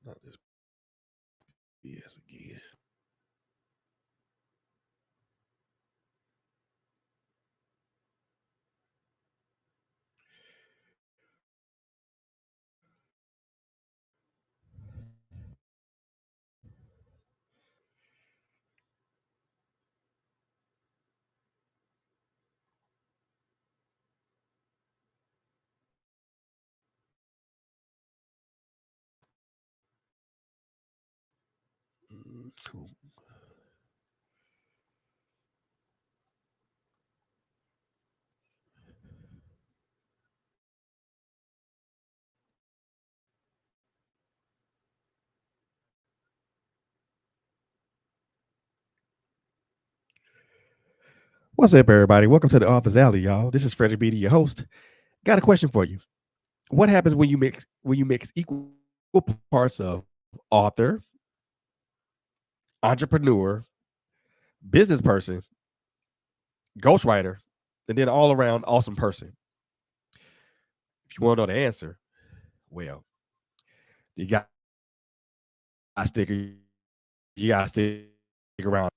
Not this BS again. Cool. What's up, everybody? Welcome to the Author's Alley, y'all. This is Frederick Beatty, your host. Got a question for you. What happens when you mix equal parts of author, entrepreneur, business person, ghostwriter, and then all around awesome person? If you want to know the answer, well, you got to stick. You got to stick around.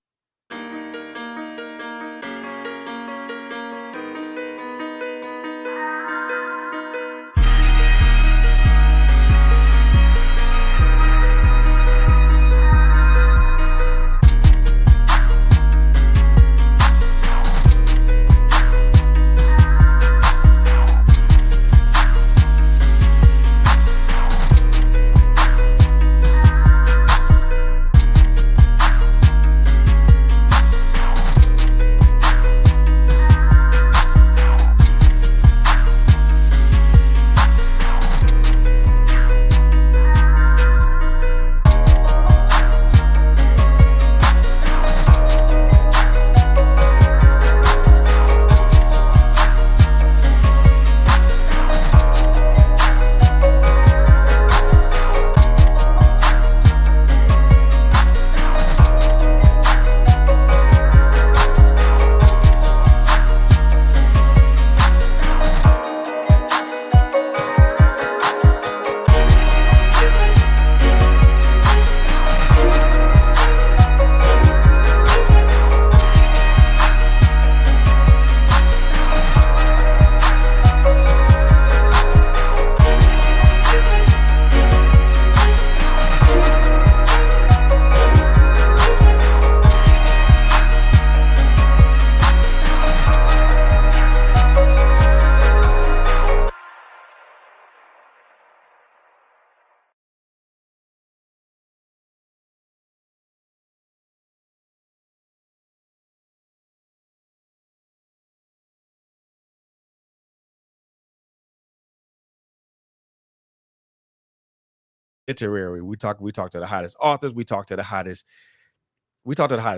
Literary. We talked to the hottest authors. We talked to the hottest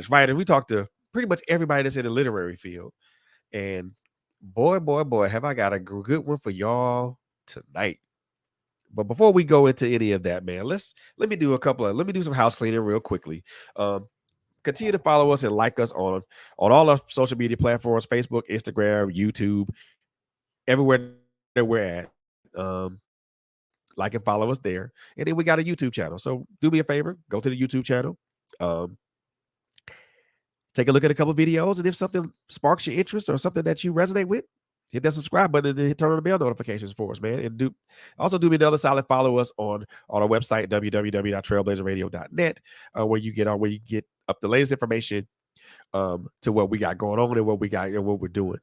writers. We talked to pretty much everybody that's in the literary field. And boy, have I got a good one for y'all tonight. But before we go into any of that, man, let me do some house cleaning real quickly. Um, Continue to follow us and like us on all our social media platforms: Facebook, Instagram, YouTube, everywhere that we're at. Like and follow us there. And then we got a YouTube channel. So do me a favor, go to the YouTube channel. Um, Take a look at a couple videos, and if something sparks your interest or something that you resonate with, hit that subscribe button and then turn on the bell notifications for us, man. And do me another solid. Follow us on our website www.trailblazerradio.net, where you get up the latest information to what we got going on and what we got and what we're doing.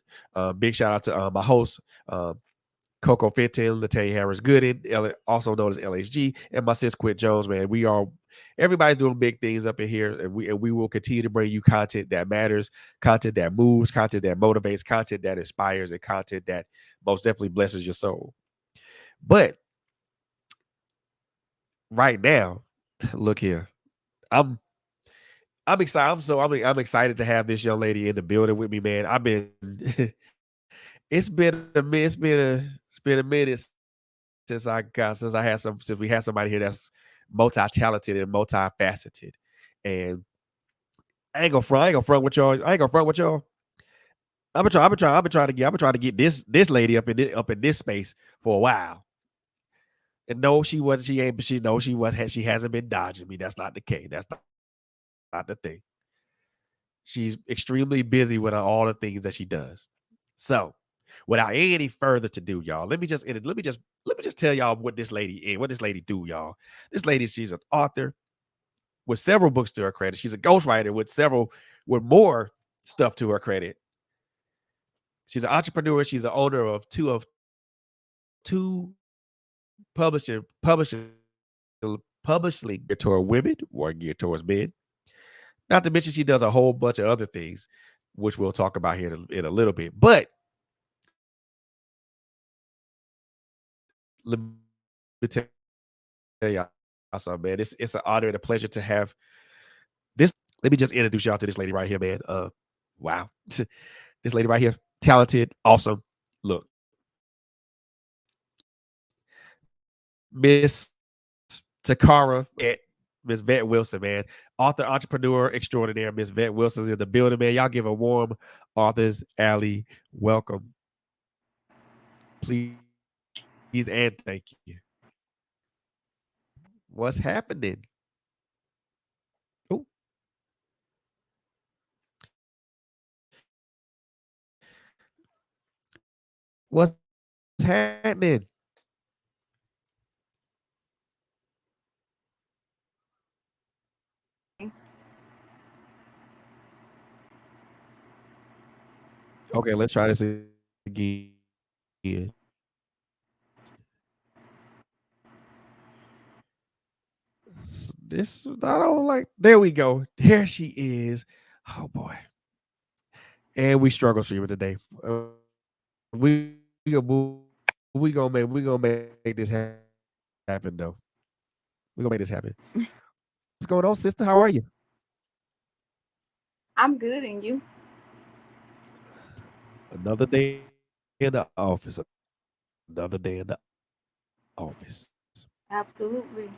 Big shout out to my host, Coco Fenton, Latalia Harris Gooden, also known as LHG, and my sis Quit Jones, man. Everybody's doing big things up in here, and we will continue to bring you content that matters, content that moves, content that motivates, content that inspires, and content that most definitely blesses your soul. But right now, look here, I'm I'm excited. I'm excited to have this young lady in the building with me, man. I've been it's been a minute since we had somebody here that's multi-talented and multifaceted. And I ain't gonna front with y'all. I ain't gonna front with y'all. I've been trying to get this lady up in this space for a while. And no, she wasn't. She ain't. But she knows she was. She hasn't been dodging me. That's not the case. That's not the thing. She's extremely busy with all the things that she does. So, without any further to do, y'all, let me just tell y'all what this lady is. What this lady do, y'all. This lady, she's an author with several books to her credit. She's a ghostwriter with more stuff to her credit. She's an entrepreneur. She's the owner of two publishing geared toward women or geared towards men. Not to mention she does a whole bunch of other things, which we'll talk about here in a little bit. But let me tell y'all something, man. It's an honor and a pleasure to have this. Let me just introduce y'all to this lady right here, man. Wow, this lady right here, talented, awesome. Look, Miss Takara, Miss Vette Wilson, man. Author, entrepreneur extraordinaire, Miss Vette Wilson's in the building, man. Y'all give a warm Authors Alley welcome, please, and thank you. What's happening? Oh, what's happening? Okay, let's try this again. This I don't like. There we go. There she is. Oh boy. And we struggle streaming today. We gonna make this happen though. We gonna make this happen. What's going on, sister? How are you? I'm good, and you? Another day in the office. Another day in the office. Absolutely.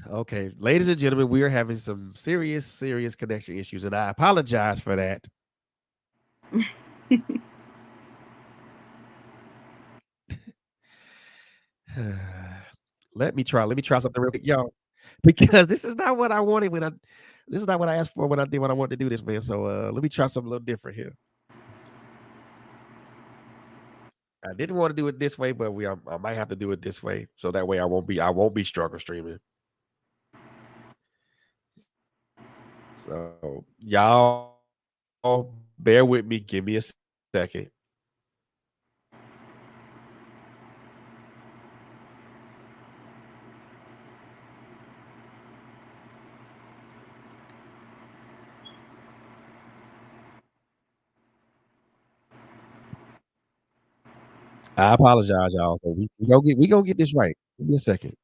Okay, ladies and gentlemen, we are having some serious connection issues, and I apologize for that. Let me try something real quick, y'all, because this is not what I wanted when I. This is not what I asked for when I did what I wanted to do this, man. So let me try something a little different here. I didn't want to do it this way, but I might have to do it this way, so that way I won't be struggle streaming. So y'all bear with me. Give me a second. I apologize, y'all. So we gonna get this right. Give me a second.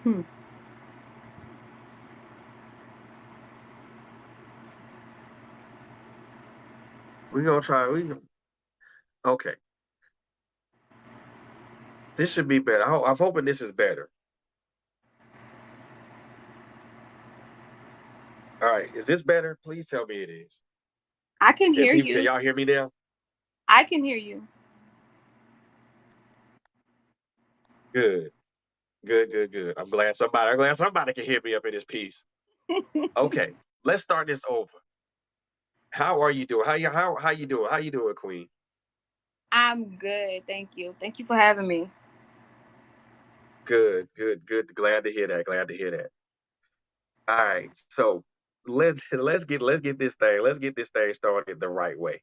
Hmm. We're gonna try. Okay. This should be better. I'm hoping this is better. All right. Is this better? Please tell me it is. I can Can hear people can you. y'all hear me now? I can hear you. Good. Good. I'm glad somebody can hear me up in this piece. Okay. Let's start this over. How are you doing? How you doing? How you doing, Queen? I'm good. Thank you. Thank you for having me. Good. Glad to hear that. Glad to hear that. All right. So let's get this thing started the right way.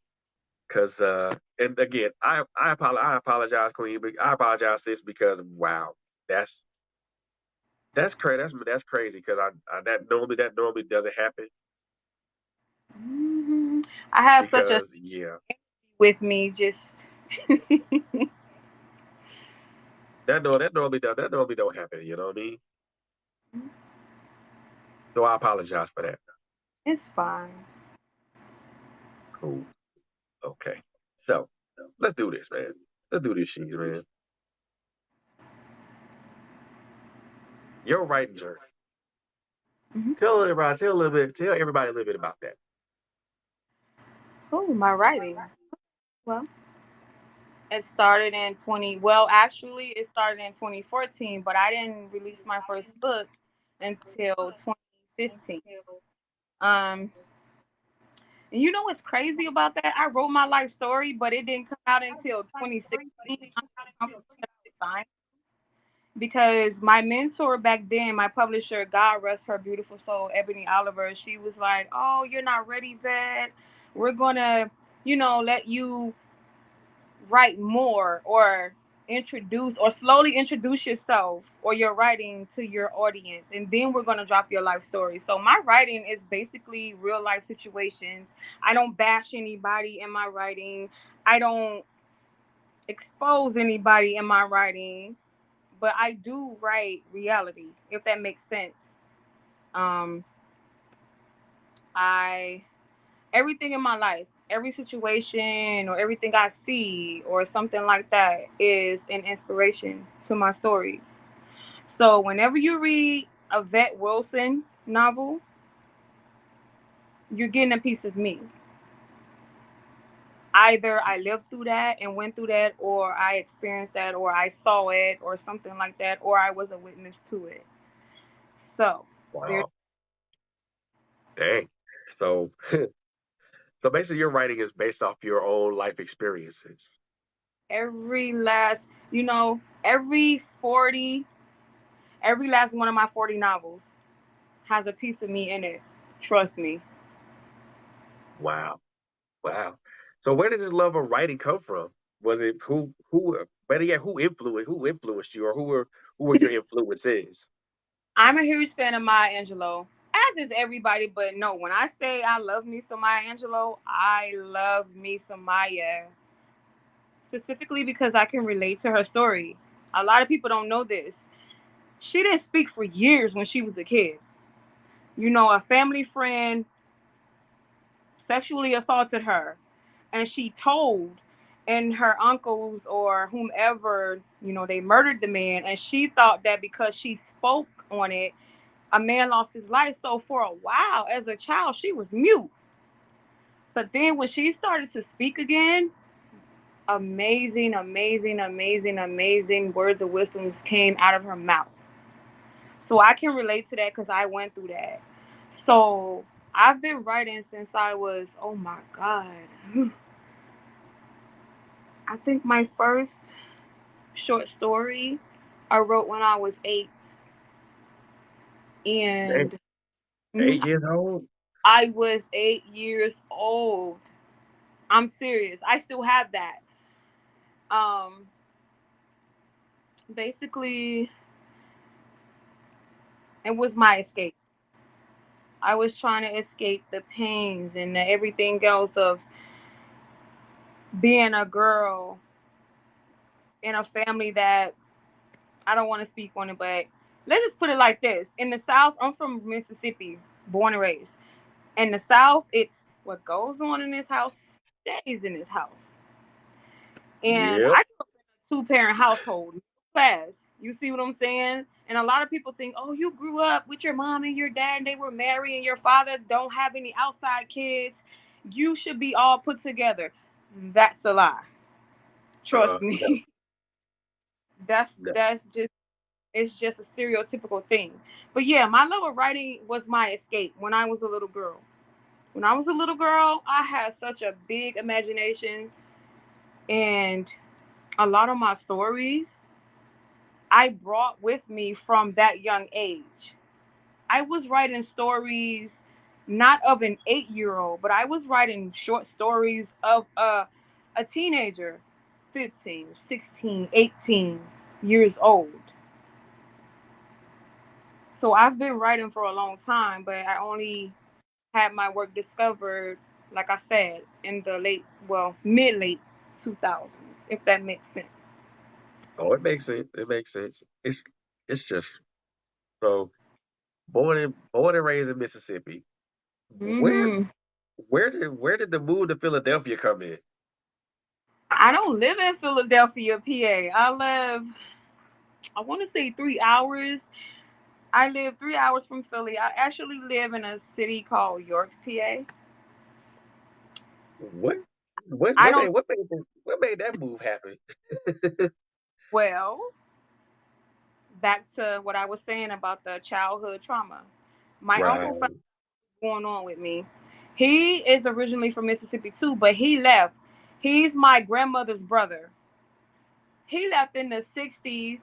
Cause and again, I apologize, Queen, but I apologize, sis, because wow, that's that's crazy. That's crazy because I that normally doesn't happen Hmm. I have such a because yeah. with me. Just. That normally don't happen. You know what I mean? So I apologize for that. It's fine. Cool. Okay. So let's do this, man. Let's do this, she's man. Your writing journey. Hmm. Tell everybody a little bit about that. Oh, my writing. Well, it started in 20. Well, actually, it started in 2014, but I didn't release my first book until 2015. Um, and you know what's crazy about that? I wrote my life story, but it didn't come out until 2016. I'm signed because my mentor back then, my publisher, God rest her beautiful soul, Ebony Oliver, she was like, "Oh, you're not ready, Vet. We're gonna, let you write more or introduce or slowly introduce yourself or your writing to your audience, and then we're going to drop your life story." So my writing is basically real life situations. I don't bash anybody in my writing. I don't expose anybody in my writing, but I do write reality, if that makes sense. um I Everything in my life, every situation or everything I see or something like that is an inspiration to my stories. So whenever you read a Vette Wilson novel, you're getting a piece of me. Either I lived through that and went through that, or I experienced that, or I saw it, or something like that, or I was a witness to it. So there's Wow. Dang. So so basically your writing is based off your own life experiences. every last, every 40, every last one of my 40 novels has a piece of me in it. Trust me. Wow. Wow. So where did this love of writing come from? Was it who better yet, who influenced you, or who were your influences? I'm a huge fan of Maya Angelou, as is everybody, but no, when I say I love me some Maya Angelou, I love me some Maya. Specifically because I can relate to her story. A lot of people don't know this. She didn't speak for years when she was a kid. A family friend sexually assaulted her, and she told, and her uncles or whomever, they murdered the man, and she thought that because she spoke on it, a man lost his life. So for a while as a child she was mute, but then when she started to speak again, amazing, amazing, amazing, amazing words of wisdom came out of her mouth. So I can relate to that because I went through that. So I've been writing since I was, oh my God, I think my first short story I wrote when I was 8. Dang, And mhm, 8 years old? I was 8 years old. I'm serious. I still have that. Um, Basically, it was my escape. I was trying to escape the pains and everything else of being a girl in a family that I don't want to speak on it, but let's just put it like this. In the South, I'm from Mississippi, born and raised. In the South, it's what goes on in this house stays in this house. And Yep. I grew up in a two-parent household, class. You see what I'm saying? And a lot of people think, oh, you grew up with your mom and your dad, and they were married, and your father don't have any outside kids. You should be all put together. That's a lie. Trust No, me. that's no. that's just it's just a stereotypical thing. But yeah, my love of writing was my escape when I was a little girl. When I was a little girl, I had such a big imagination, and a lot of my stories I brought with me from that young age. I was writing stories not of an 8-year old, but I was writing short stories of a teenager, 15, 16, 18 years old. So I've been writing for a long time, but I only had my work discovered, like I said, in the late, well, mid late 2000s. if that makes sense. Oh, it makes sense. It makes sense. It's just so born and raised in Mississippi. Where Hmm. where did the move to Philadelphia come in? I don't live in Philadelphia, PA. I want to say 3 hours. I live 3 hours from Philly. I actually live in a city called York, PA. What what I what don't, made what made what made that move happen? well, back to what I was saying about the childhood trauma. My uncle Right, found what's going on with me. He is originally from Mississippi too, but he left. He's my grandmother's brother. He left in the 60s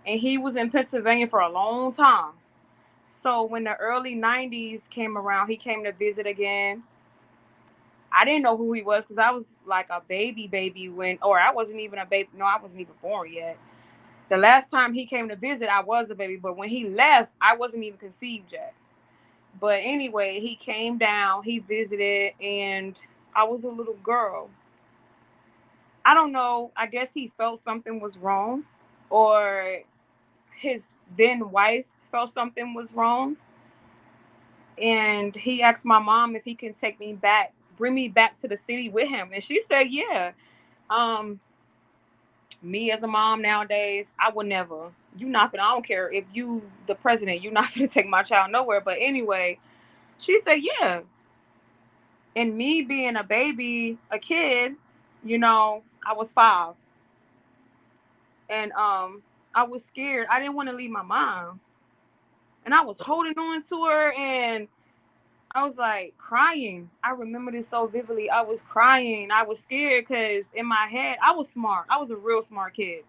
and he was in Pennsylvania for a long time. So when the early 90s came around, he came to visit again. I didn't know who he was because I was like a baby when, or I wasn't even a baby. No, I wasn't even born yet. The last time he came to visit, I was a baby, but when he left, I wasn't even conceived yet. But anyway, he came down, he visited, and I was a little girl. I don't know. I guess he felt something was wrong, or his then wife felt something was wrong, and he asked my mom if he can take me back, bring me back to the city with him, and she said, "Yeah." Um, Me as a mom nowadays, I would never. You not gonna. I don't care if you the president. You not gonna take my child nowhere. But anyway, she said, "Yeah." And me being a baby, a kid, I was 5, and I was scared. I didn't want to leave my mom, and I was holding on to her, and I was like crying. I remember this so vividly. I was crying. I was scared because in my head, I was smart. I was a real smart kid.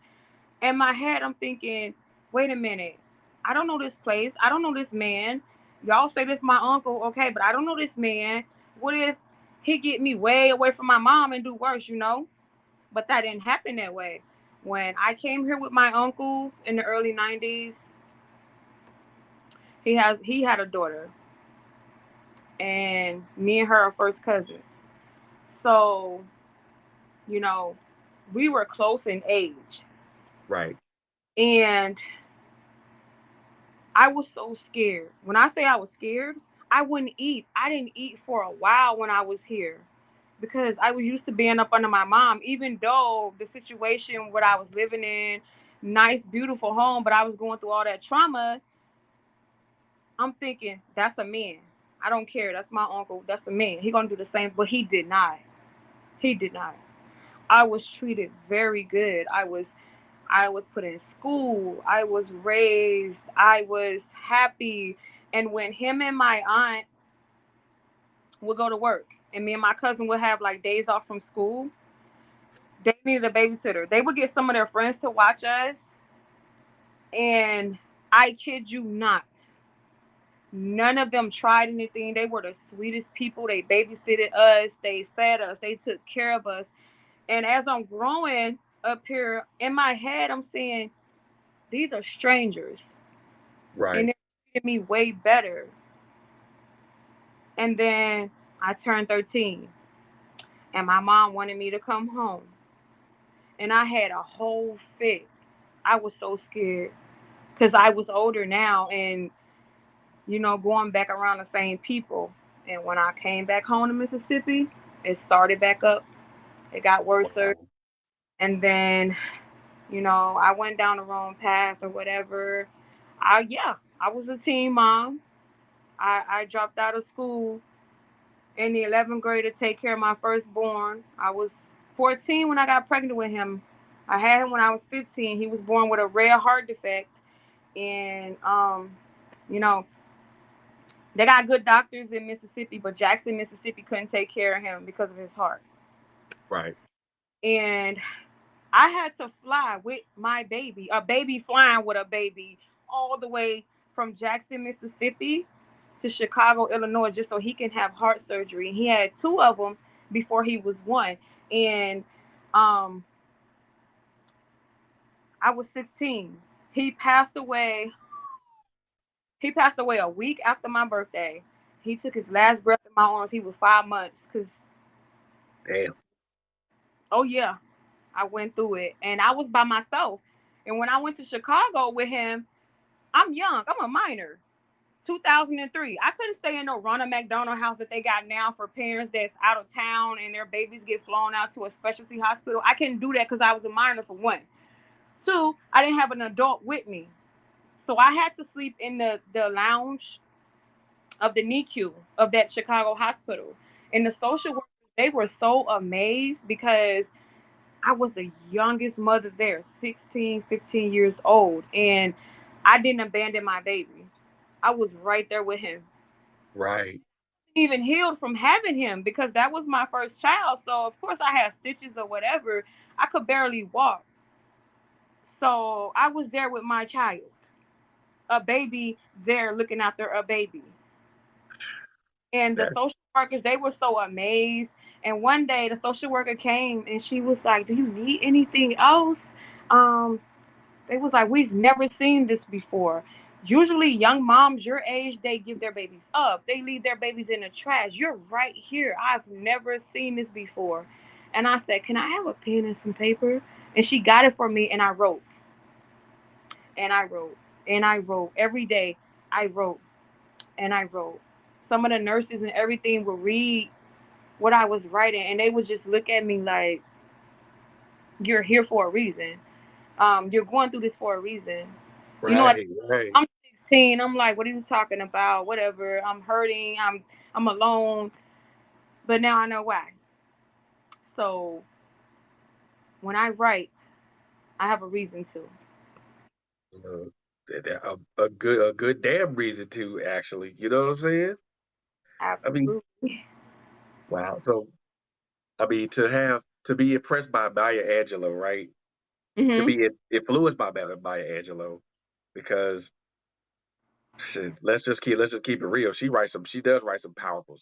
In my head, I'm thinking, wait a minute. I don't know this place. I don't know this man. Y'all say this my uncle, okay, but I don't know this man. What if he get me way away from my mom and do worse? But that didn't happen that way. When I came here with my uncle in the early 90s, he had a daughter, and me and her are first cousins. So, you know, we were close in age. right, And I was so scared. When I say I was scared, I wouldn't eat. I didn't eat for a while when I was here because I was used to being up under my mom, even though the situation what I was living in, nice, beautiful home, but I was going through all that trauma. I'm thinking, that's a man. I don't care. That's my uncle. That's a man. He gonna do the same, but he did not. He did not. I was treated very good. I was put in school. I was raised. I was happy. And when him and my aunt would go to work, and me and my cousin would have like days off from school, they needed a babysitter. They would get some of their friends to watch us. And I kid you not, none of them tried anything. They were the sweetest people. They babysitted us. They fed us. They took care of us. And as I'm growing up here in my head, I'm saying, these are strangers. And right. they treated me way better. And then I turned 13, and my mom wanted me to come home. And I had a whole fit. I was so scared because I was older now and, going back around the same people. And when I came back home to Mississippi, it started back up. It got worse. Wow. And then, I went down the wrong path or whatever. Yeah, I was a teen mom. I dropped out of school in the 11th grade to take care of my firstborn. I was 14 when I got pregnant with him. I had him when I was 15. He was born with a rare heart defect, and you know, they got good doctors in Mississippi, but Jackson, Mississippi, couldn't take care of him because of his heart. Right, And I had to fly with my baby, a baby flying with a baby, all the way from Jackson, Mississippi to Chicago, Illinois, just so he can have heart surgery. And he had two of them before he was one. And um, I was 16. He passed away. He passed away a week after my birthday. He took his last breath in my arms. He was 5 months. Cause damn. oh yeah, I went through it, and I was by myself. And when I went to Chicago with him, I'm young. I'm a minor. 2003. I couldn't stay in no Ronald McDonald house that they got now for parents that's out of town and their babies get flown out to a specialty hospital. I couldn't do that because I was a minor, for one. Two, I didn't have an adult with me. So I had to sleep in the lounge of the NICU of that Chicago hospital. And the social workers, they were so amazed because I was the youngest mother there, 16, 15 years old. And I didn't abandon my baby. I was right there with him. Right. Even healed from having him because that was my first child. So of course I had stitches or whatever. I could barely walk. So I was there with my child, a baby there looking after a baby. And the That social workers, they were so amazed. And one day the social worker came and she was like, "Do you need anything else?" Um, they was like, "We've never seen this before. Usually young moms your age, they give their babies up. They leave their babies in the trash. You're right here. I've never seen this before." And I said, "Can I have a pen and some paper?" And she got it for me and I wrote and I wrote and I wrote every day. I wrote and I wrote. Some of the nurses and everything would read what I was writing and they would just look at me like, "You're here for a reason. You're going through this for a reason." You know, right, right. I'm 16. I'm like, what are you talking about? Whatever. I'm hurting. I'm alone. But now I know why. So when I write, I have a reason to. Uh, a good damn reason to actually. You know what I'm saying? I mean, Absolutely. wow. So I mean, to be impressed by Maya Angelou, right? To Mhm. be influenced by Maya Angelou, because shit, let's just keep it real. She does write some powerful.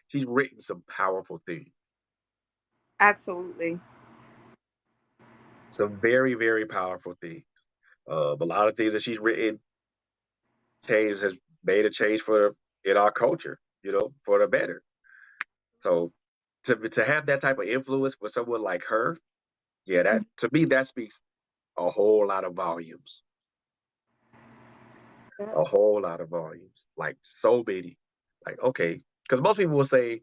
She's written some powerful things. Absolutely. Some very, very powerful things. A lot of things that she's written has made a change for in our culture, for the better. So to have that type of influence with someone like her, yeah, that Mhm. to me that speaks a whole lot of volumes. Yep. A whole lot of volumes. Like so many. Like, okay. Because most people will say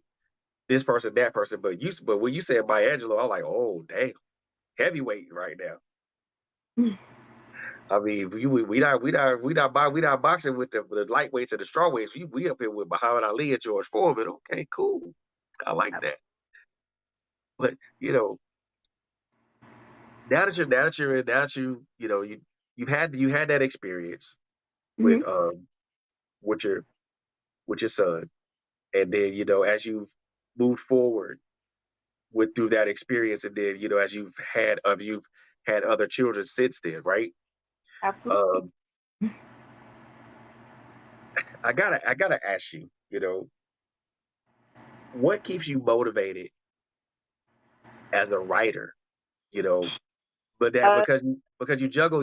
this person, that person, but when you said Maya Angelou, I'm like, oh damn, heavyweight right now. I mean, we not boxing with the lightweights and the strawweights. We up here with Muhammad Ali and George Foreman. Okay, cool. I like that. But now that you had that experience Mhm. with with your with your son, and then as you've moved forward with through that experience, and then you've had other children since then, right? Absolutely. Um, I gotta ask you, what keeps you motivated as a writer? You know, but that Uh, because you juggle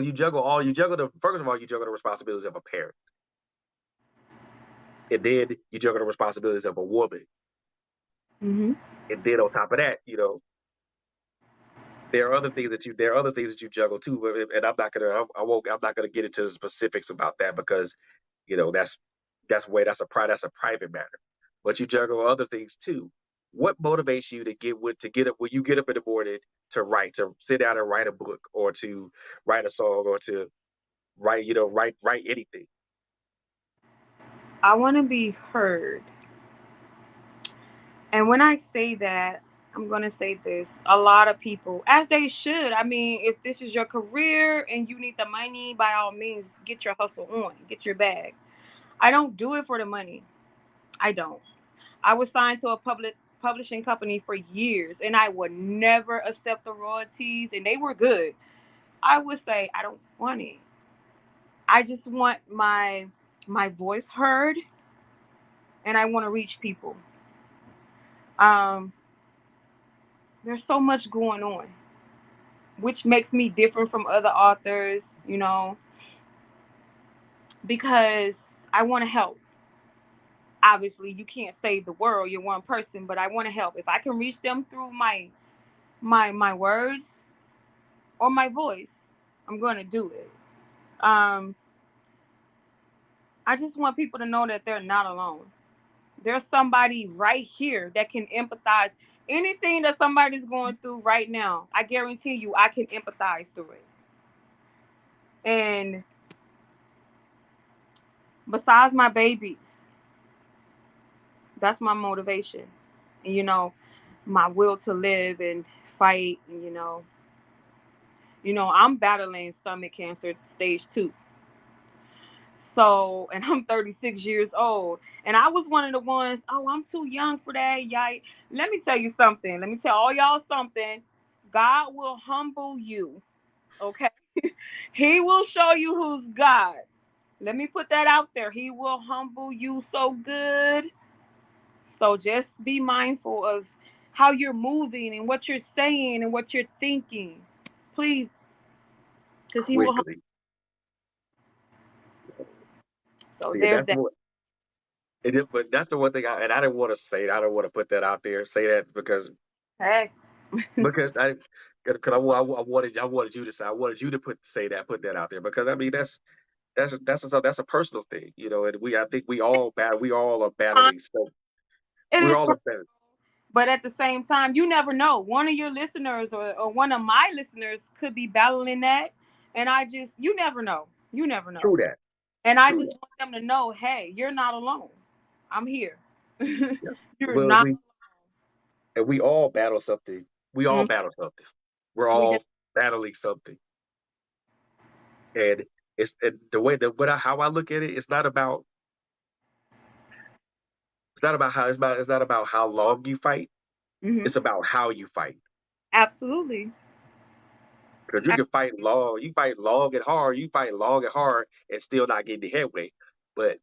the first of all you juggle the responsibilities of a parent, and then you juggle the responsibilities of a woman, mhm. and then on top of that, there are other things that you juggle too. And I'm not gonna get into the specifics about that because that's a private matter. But you juggle other things too. What motivates you to get up when you get up in the morning to sit down and write a book, or to write a song, or to write anything? I want to be heard. And when I say that, I'm going to say this. A lot of people, as they should. I mean, if this is your career and you need the money, by all means, get your hustle on, get your bag. I don't do it for the money. I don't. I was signed to a publishing company for years and I would never accept the royalties and they were good. I would say I don't want it. I just want my voice heard and I want to reach people. Um, there's so much going on, which makes me different from other authors, because I want to help. Obviously, you can't save the world. You're one person, but I want to help. If I can reach them through my words, or my voice, I'm going to do it. Um, I just want people to know that they're not alone. There's somebody right here that can empathize. Anything that somebody's going through right now, I guarantee you, I can empathize through it. And besides my babies, that's my motivation. And, my will to live and fight. And, I'm battling stomach cancer stage 2. So, and I'm 36 years old. And I was one of the ones, oh, I'm too young for that. Yikes. Let me tell you something. Let me tell all y'all something. God will humble you. Okay. He will show you who's God. Let me put that out there. He will humble you so good. So just be mindful of how you're moving and what you're saying and what you're thinking. Please, because he will. quickly. So See, there's that's that. what it is, but that's the one thing and I didn't want to say it. I don't want to put that out there, say that Hey. because I wanted you to say I wanted you to put that out there because I mean that's a personal thing, and I think we all are battling so It we is, all are battling. but at the same time, you never know. One of your listeners or one of my listeners could be battling that. And you never know. You never know. True that. And I True just that. want them to know, hey, you're not alone. I'm here. Yeah. You're Well, not. we all battle something. We all Mm, battle something. We're we just, all battling something, and the way that how I look at it, it's not about how long you fight. hmm It's about how you fight. Absolutely. Because you fight long and hard, and still not get the headway. But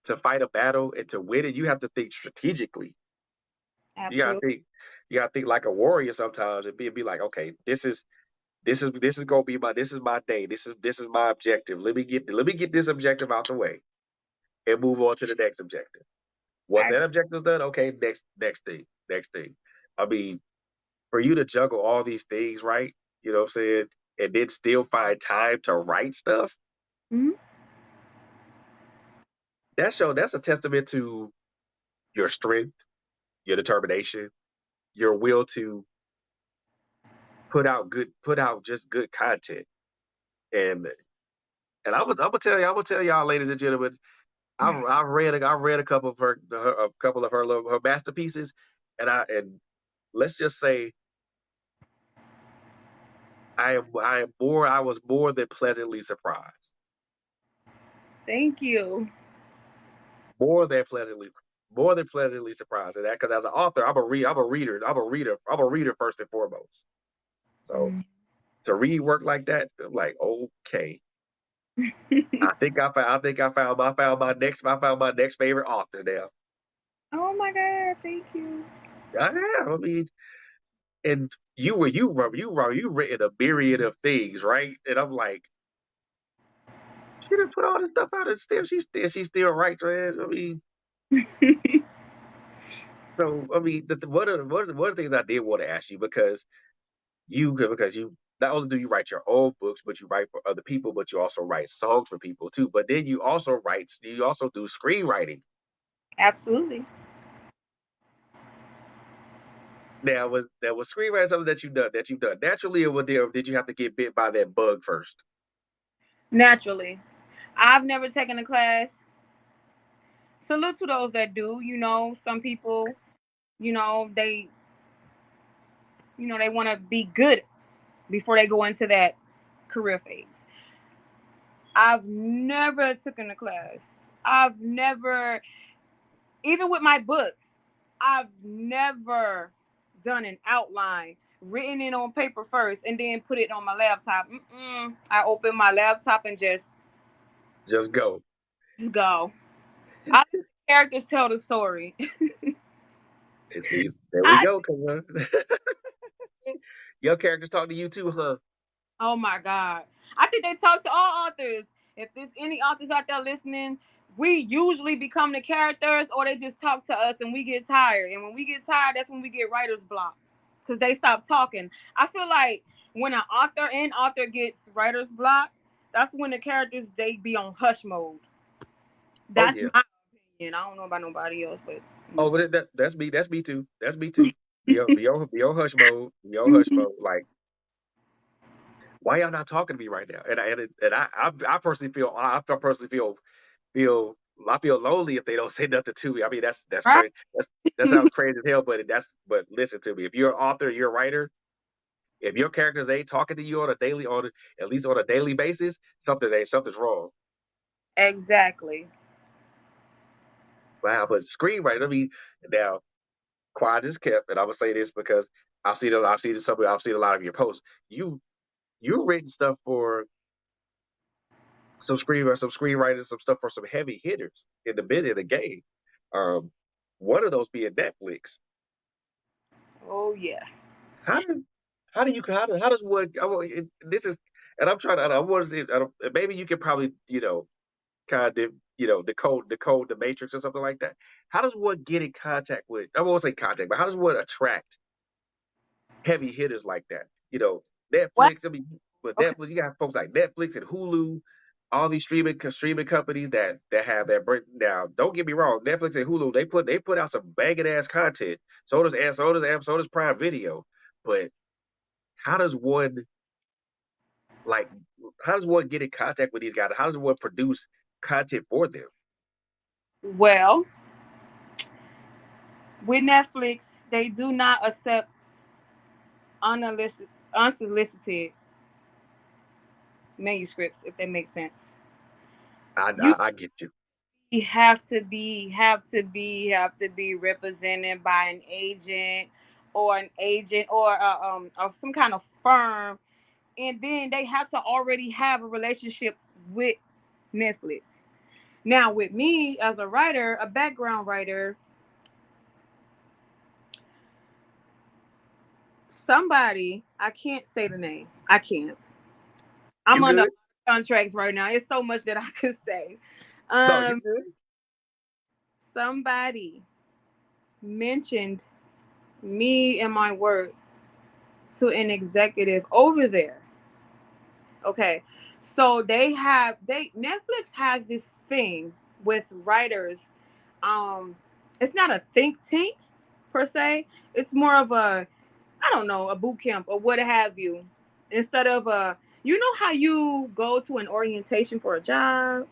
to fight a battle and to win it, you have to think strategically. You gotta Absolutely. think, you gotta think like a warrior sometimes and be like, okay, this is gonna be this is my day. This is my objective. Let me get this objective out the way and move on to the next objective. Once I, that objective's done, okay, next thing. I mean, for you to juggle all these things, right? You know what I'm saying? And then still find time to write stuff. mhm. That's a testament to your strength, your determination, your will to put out just good content. And I'm gonna tell y'all, ladies and gentlemen, I've read a couple of her masterpieces, and let's just say I was more than pleasantly surprised. Thank you. More than pleasantly more than pleasantly surprised at that because as an author, I'm a reader first and foremost. So Mm. to read work like that, I'm like, okay. I found my next favorite author now. Oh my God. Thank you. I mean, and you written a myriad of things, right? And I'm like, she didn't put all this stuff out and she still writes, man. I mean, so I mean, one of the things I did want to ask you because you not only do you write your own books, but you write for other people, but you also write songs for people too. But then you also do screenwriting. Absolutely. Now was screenwriting something that you've done naturally, or did you have to get bit by that bug first? Naturally. I've never taken a class. Salute to those that do. Some people, they, they want to be good before they go into that career phase. I've never taken a class. I've never, even with my books, I've never done an outline, written it on paper first, and then put it on my laptop. I open my laptop and Just go. just go. I let the characters tell the story. And see, there we I, go. Come on. Your characters talk to you too, huh? oh my God. I think they talk to all authors. If there's any authors out there listening, we usually become the characters or they just talk to us and we get tired. And when we get tired, that's when we get writer's block. because they stop talking. I feel like when an author gets writer's block, that's when the characters they be on hush mode. Oh That's yeah. my opinion. I don't know about nobody else, but Oh, but that's me. That's me too. That's me too. Be on hush mode. Be on hush mode. Like, why y'all not talking to me right now? And I personally feel I feel lonely if they don't say nothing to me. I mean, that's right. crazy. That sounds crazy as hell. But listen to me. If you're an author, you're a writer. If your characters ain't talking to you at least on a daily basis, something's wrong. Exactly. Wow. But screenwriter. I mean, now quiet is kept, and I'm gonna say this because I've seen a lot of your posts. You you've written stuff for some screenwriters, some stuff for some heavy hitters in the bid of the game. Um, one of those being Netflix. Oh yeah. How do how does one? This is, and I'm trying to. I want to see. I don't, maybe you can probably kind of decode the matrix or something like that. How does one get in contact with? I won't say contact, but how does one attract heavy hitters like that? What? Netflix. I mean, but Okay. Netflix, you got folks like Netflix and Hulu, all these streaming companies that have that break. Now, don't get me wrong, Netflix and Hulu they put out some banging ass content. So does Prime Video. But how does one like how does one get in contact with these guys? How does one produce content for them? Well, with Netflix, they do not accept unsolicited manuscripts, if that makes sense. I You I, I get you. have to be represented by an agent or some kind of firm, and then they have to already have a relationships with Netflix. Now, with me as a writer, a background writer, somebody I can't say the name. I can't. I'm You under good? contracts right now. It's so much that I could say. No, you Um, good? somebody mentioned me and my work to an executive over there. Okay. So they Netflix has this thing with writers. Um it's not a think tank per se. It's more of a, I don't know, a boot camp or what have you. Instead of a, you know how you go to an orientation for a job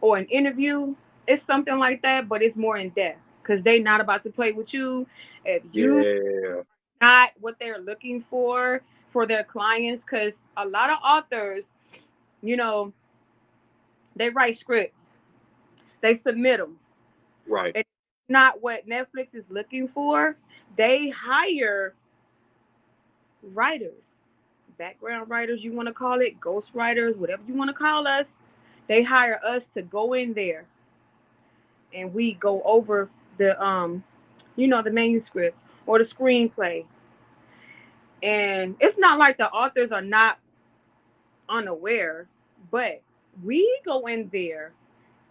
or an interview? It's something like that, but it's more in depth because they not about to play with you. If you Yeah. not what they're looking for their clients, because a lot of authors, you know, they write scripts, they submit them. Right. It's not what Netflix is looking for. They hire writers, background writers, you want to call it, ghost writers, whatever you want to call us. They hire us to go in there and we go over the manuscript or the screenplay. And it's not like the authors are not unaware, but we go in there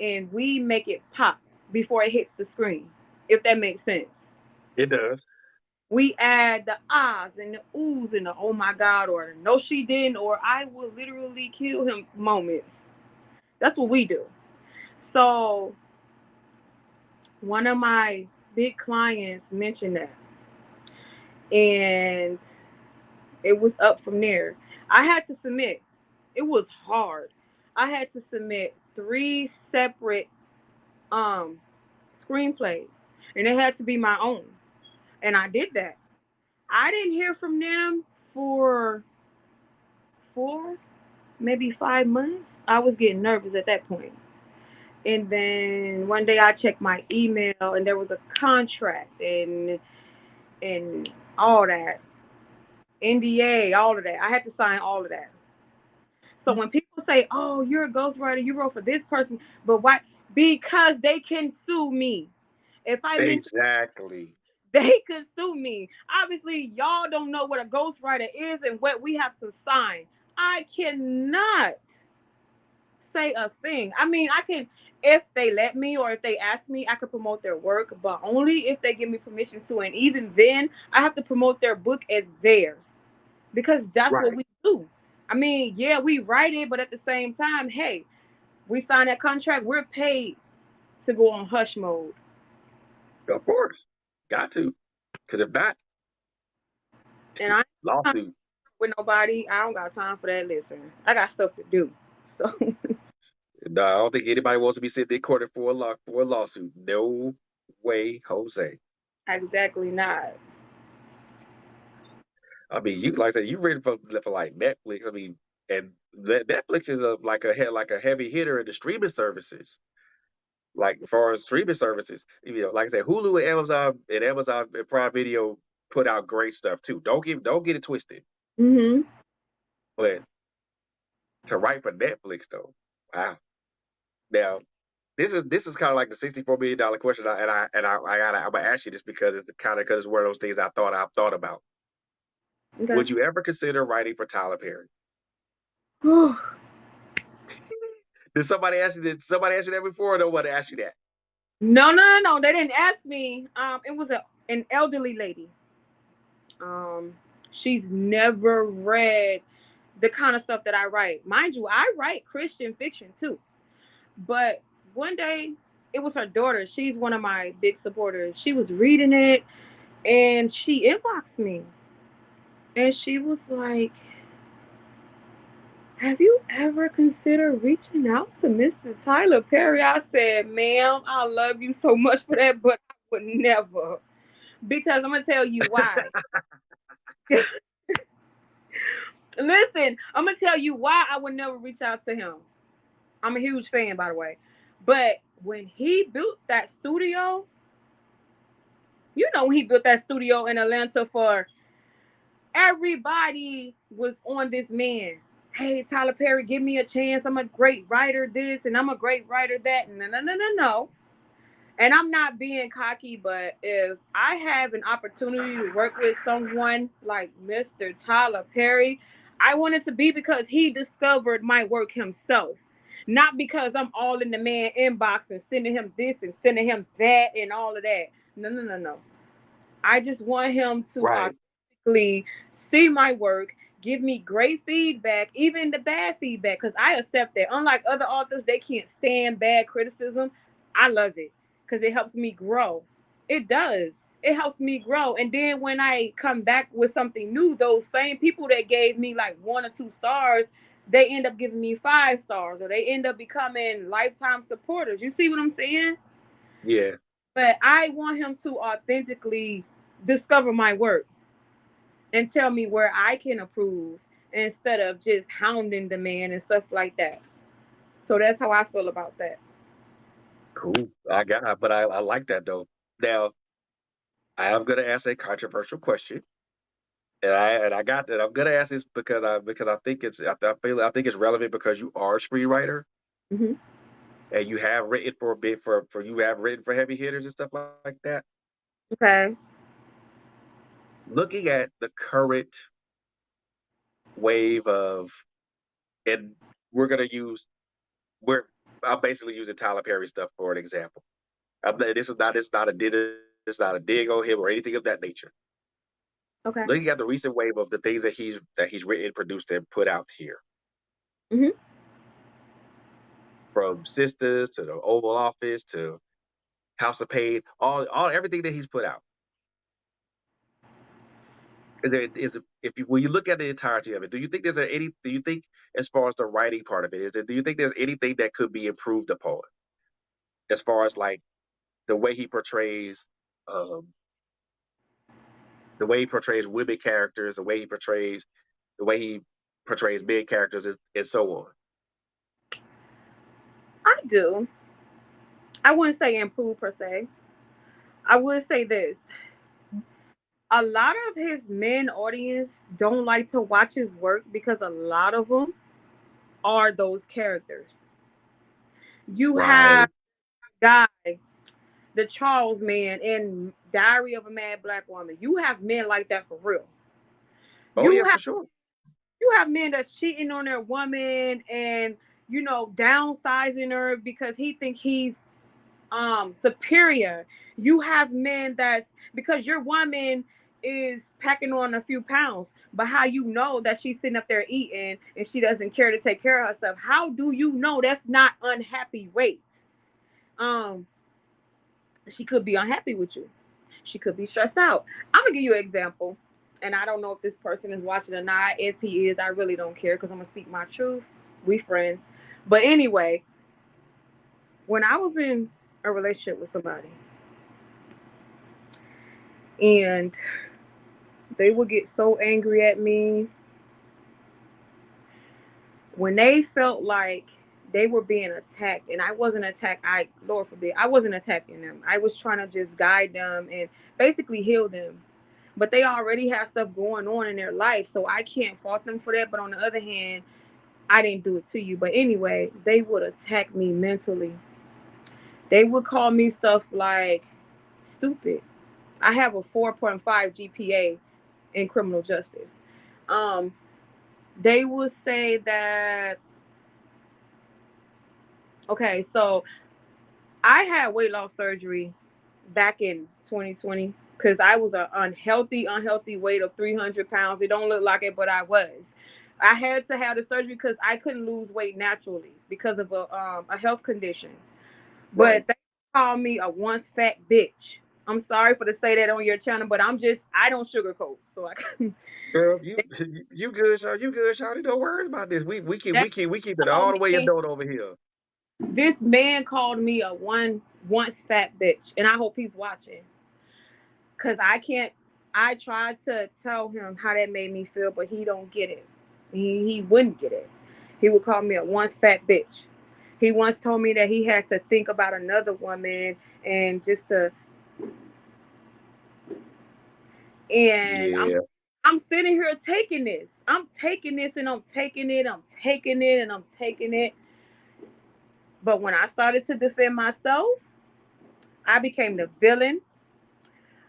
and we make it pop before it hits the screen, if that makes sense. It does. We add the ahs and the oohs and the oh my god or no she didn't or I will literally kill him moments. That's what we do. So one of my big clients mentioned that, and it was up from there. I had to submit. It was hard. I had to submit three separate um screenplays, and it had to be my own. And I did that. I didn't hear from them for 4, maybe 5 months. I was getting nervous at that point. And then one day I checked my email and there was a contract and all that. NDA, all of that. I had to sign all of that. So when people say, "Oh, you're a ghostwriter, you wrote for this person," but why? Because they can sue me. If I mention, Exactly. they could sue me. Obviously, y'all don't know what a ghostwriter is and what we have to sign. I cannot say a thing. I mean, I can. if they let me or if they ask me, I could promote their work, but only if they give me permission to. And even then, I have to promote their book as theirs because that's what Right. we do. I mean, yeah, we write it, but at the same time, hey, we sign that contract, we're paid to go on hush mode. Of course. Got to. Because if not, And I ain't got time lawsuit. with nobody. I don't got time for that. Listen, I got stuff to do. So No, I don't think anybody wants to be sitting in court for a lawsuit. No way, Jose. exactly not. I mean, you like I said, you written for like Netflix. I mean, and Netflix is like a heavy hitter in the streaming services. Like as far as streaming services, like I said, Hulu and Amazon and Prime Video put out great stuff too. Don't get it twisted. Mhm. But to write for Netflix though, wow. Now this is kind of like the $64 million question, I'm gonna ask you this because it's one of those things I've thought about. Okay. Would you ever consider writing for Tyler Perry? no, Did somebody ask you that before, or nobody asked you that? no, no, no. They didn't ask me. It was an elderly lady. Um, she's never read the kind of stuff that I write. Mind you, I write Christian fiction too. But one day, it was her daughter. She's one of my big supporters. She was reading it and she inboxed me. And she was like, have you ever considered reaching out to Mr. Tyler Perry? I said, ma'am, I love you so much for that, but I would never. Because I'm going to tell you why. Listen, I'm going to tell you why I would never reach out to him. I'm a huge fan, by the way. But when he built that studio, when he built that studio in Atlanta for everybody was on this man. Hey, Tyler Perry, give me a chance. I'm a great writer, this, and I'm a great writer, that. No, no, no, no, no. And I'm not being cocky, but if I have an opportunity to work with someone like Mr. Tyler Perry, I want it to be because he discovered my work himself. Not because I'm all in the man inbox and sending him this and sending him that and all of that. No, no, no, no. I just want him to Right. authentically see my work, give me great feedback, even the bad feedback, because I accept that. Unlike other authors, they can't stand bad criticism. I love it because it helps me grow. It does. It helps me grow. And then when I come back with something new, those same people that gave me like 1 or 2 stars, they end up giving me 5 stars or they end up becoming lifetime supporters. You see what I'm saying? Yeah. But I want him to authentically discover my work and tell me where I can improve instead of just hounding the man and stuff like that. So that's how I feel about that. Cool. But I like that though. Now I am gonna ask a controversial question, and I got that. I'm gonna ask this because I think I think it's relevant because you are a screenwriter Hmm. and you have written for a bit for you have written for heavy hitters and stuff like that. Okay. Looking at the current wave of, and we're gonna use we're I'm basically using Tyler Perry stuff for an example. This is not a dig on him or anything of that nature. Okay. Looking at the recent wave of the things that he's written, produced, and put out here, Hmm. from Sisters to the Oval Office to House of Pain, all everything that he's put out. When you look at the entirety of it, do you think as far as the writing part of it, do you think there's anything that could be improved upon as far as like the way he portrays um the way he portrays women characters, the way he portrays men characters, and so on. I do. I wouldn't say improve per se. I would say this. A lot of his men audience don't like to watch his work because a lot of them are those characters. You have Right. guy, the Charles man in Diary of a Mad Black Woman. You have men like that for real. Oh You yeah, have for sure. you have men that's cheating on their woman and downsizing her because he think he's superior. You have men that's because your woman is packing on a few pounds, but how you know that she's sitting up there eating and she doesn't care to take care of herself? How do you know that's not unhappy weight? Um, she could be unhappy with you. She could be stressed out. I'm gonna give you an example, and I don't know if this person is watching or not. If he is, I really don't care because I'm gonna speak my truth. We friends, but anyway, when I was in a relationship with somebody and they would get so angry at me when they felt like they were being attacked, and I wasn't attacked. Lord forbid, I wasn't attacking them. I was trying to just guide them and basically heal them. But they already have stuff going on in their life, so I can't fault them for that. But on the other hand, I didn't do it to you. But anyway, they would attack me mentally. They would call me stuff like stupid. I have a 4.5 GPA in criminal justice. Um, they would say that, okay, so I had weight loss surgery back in 2020 because I was an unhealthy weight of 300 pounds. It don't look like it, but I was. I had to have the surgery because I couldn't lose weight naturally because of a health condition. Right. But they call me a once fat bitch. I'm sorry for to say that on your channel, but I don't sugarcoat. So I Girl, you you good, Shaw. You good, Shawty. Don't worry about this. that We keep it all called the way in me note over here. this man called me a once fat bitch, and I hope he's watching. Cause I can't. I tried to tell him how that made me feel, but he don't get it. He wouldn't get it. He would call me a once fat bitch. He once told me that he had to think about another woman and just to and Yeah. I'm sitting here taking this. I'm taking this and I'm taking it. I'm taking it and I'm taking it. But when I started to defend myself, I became the villain.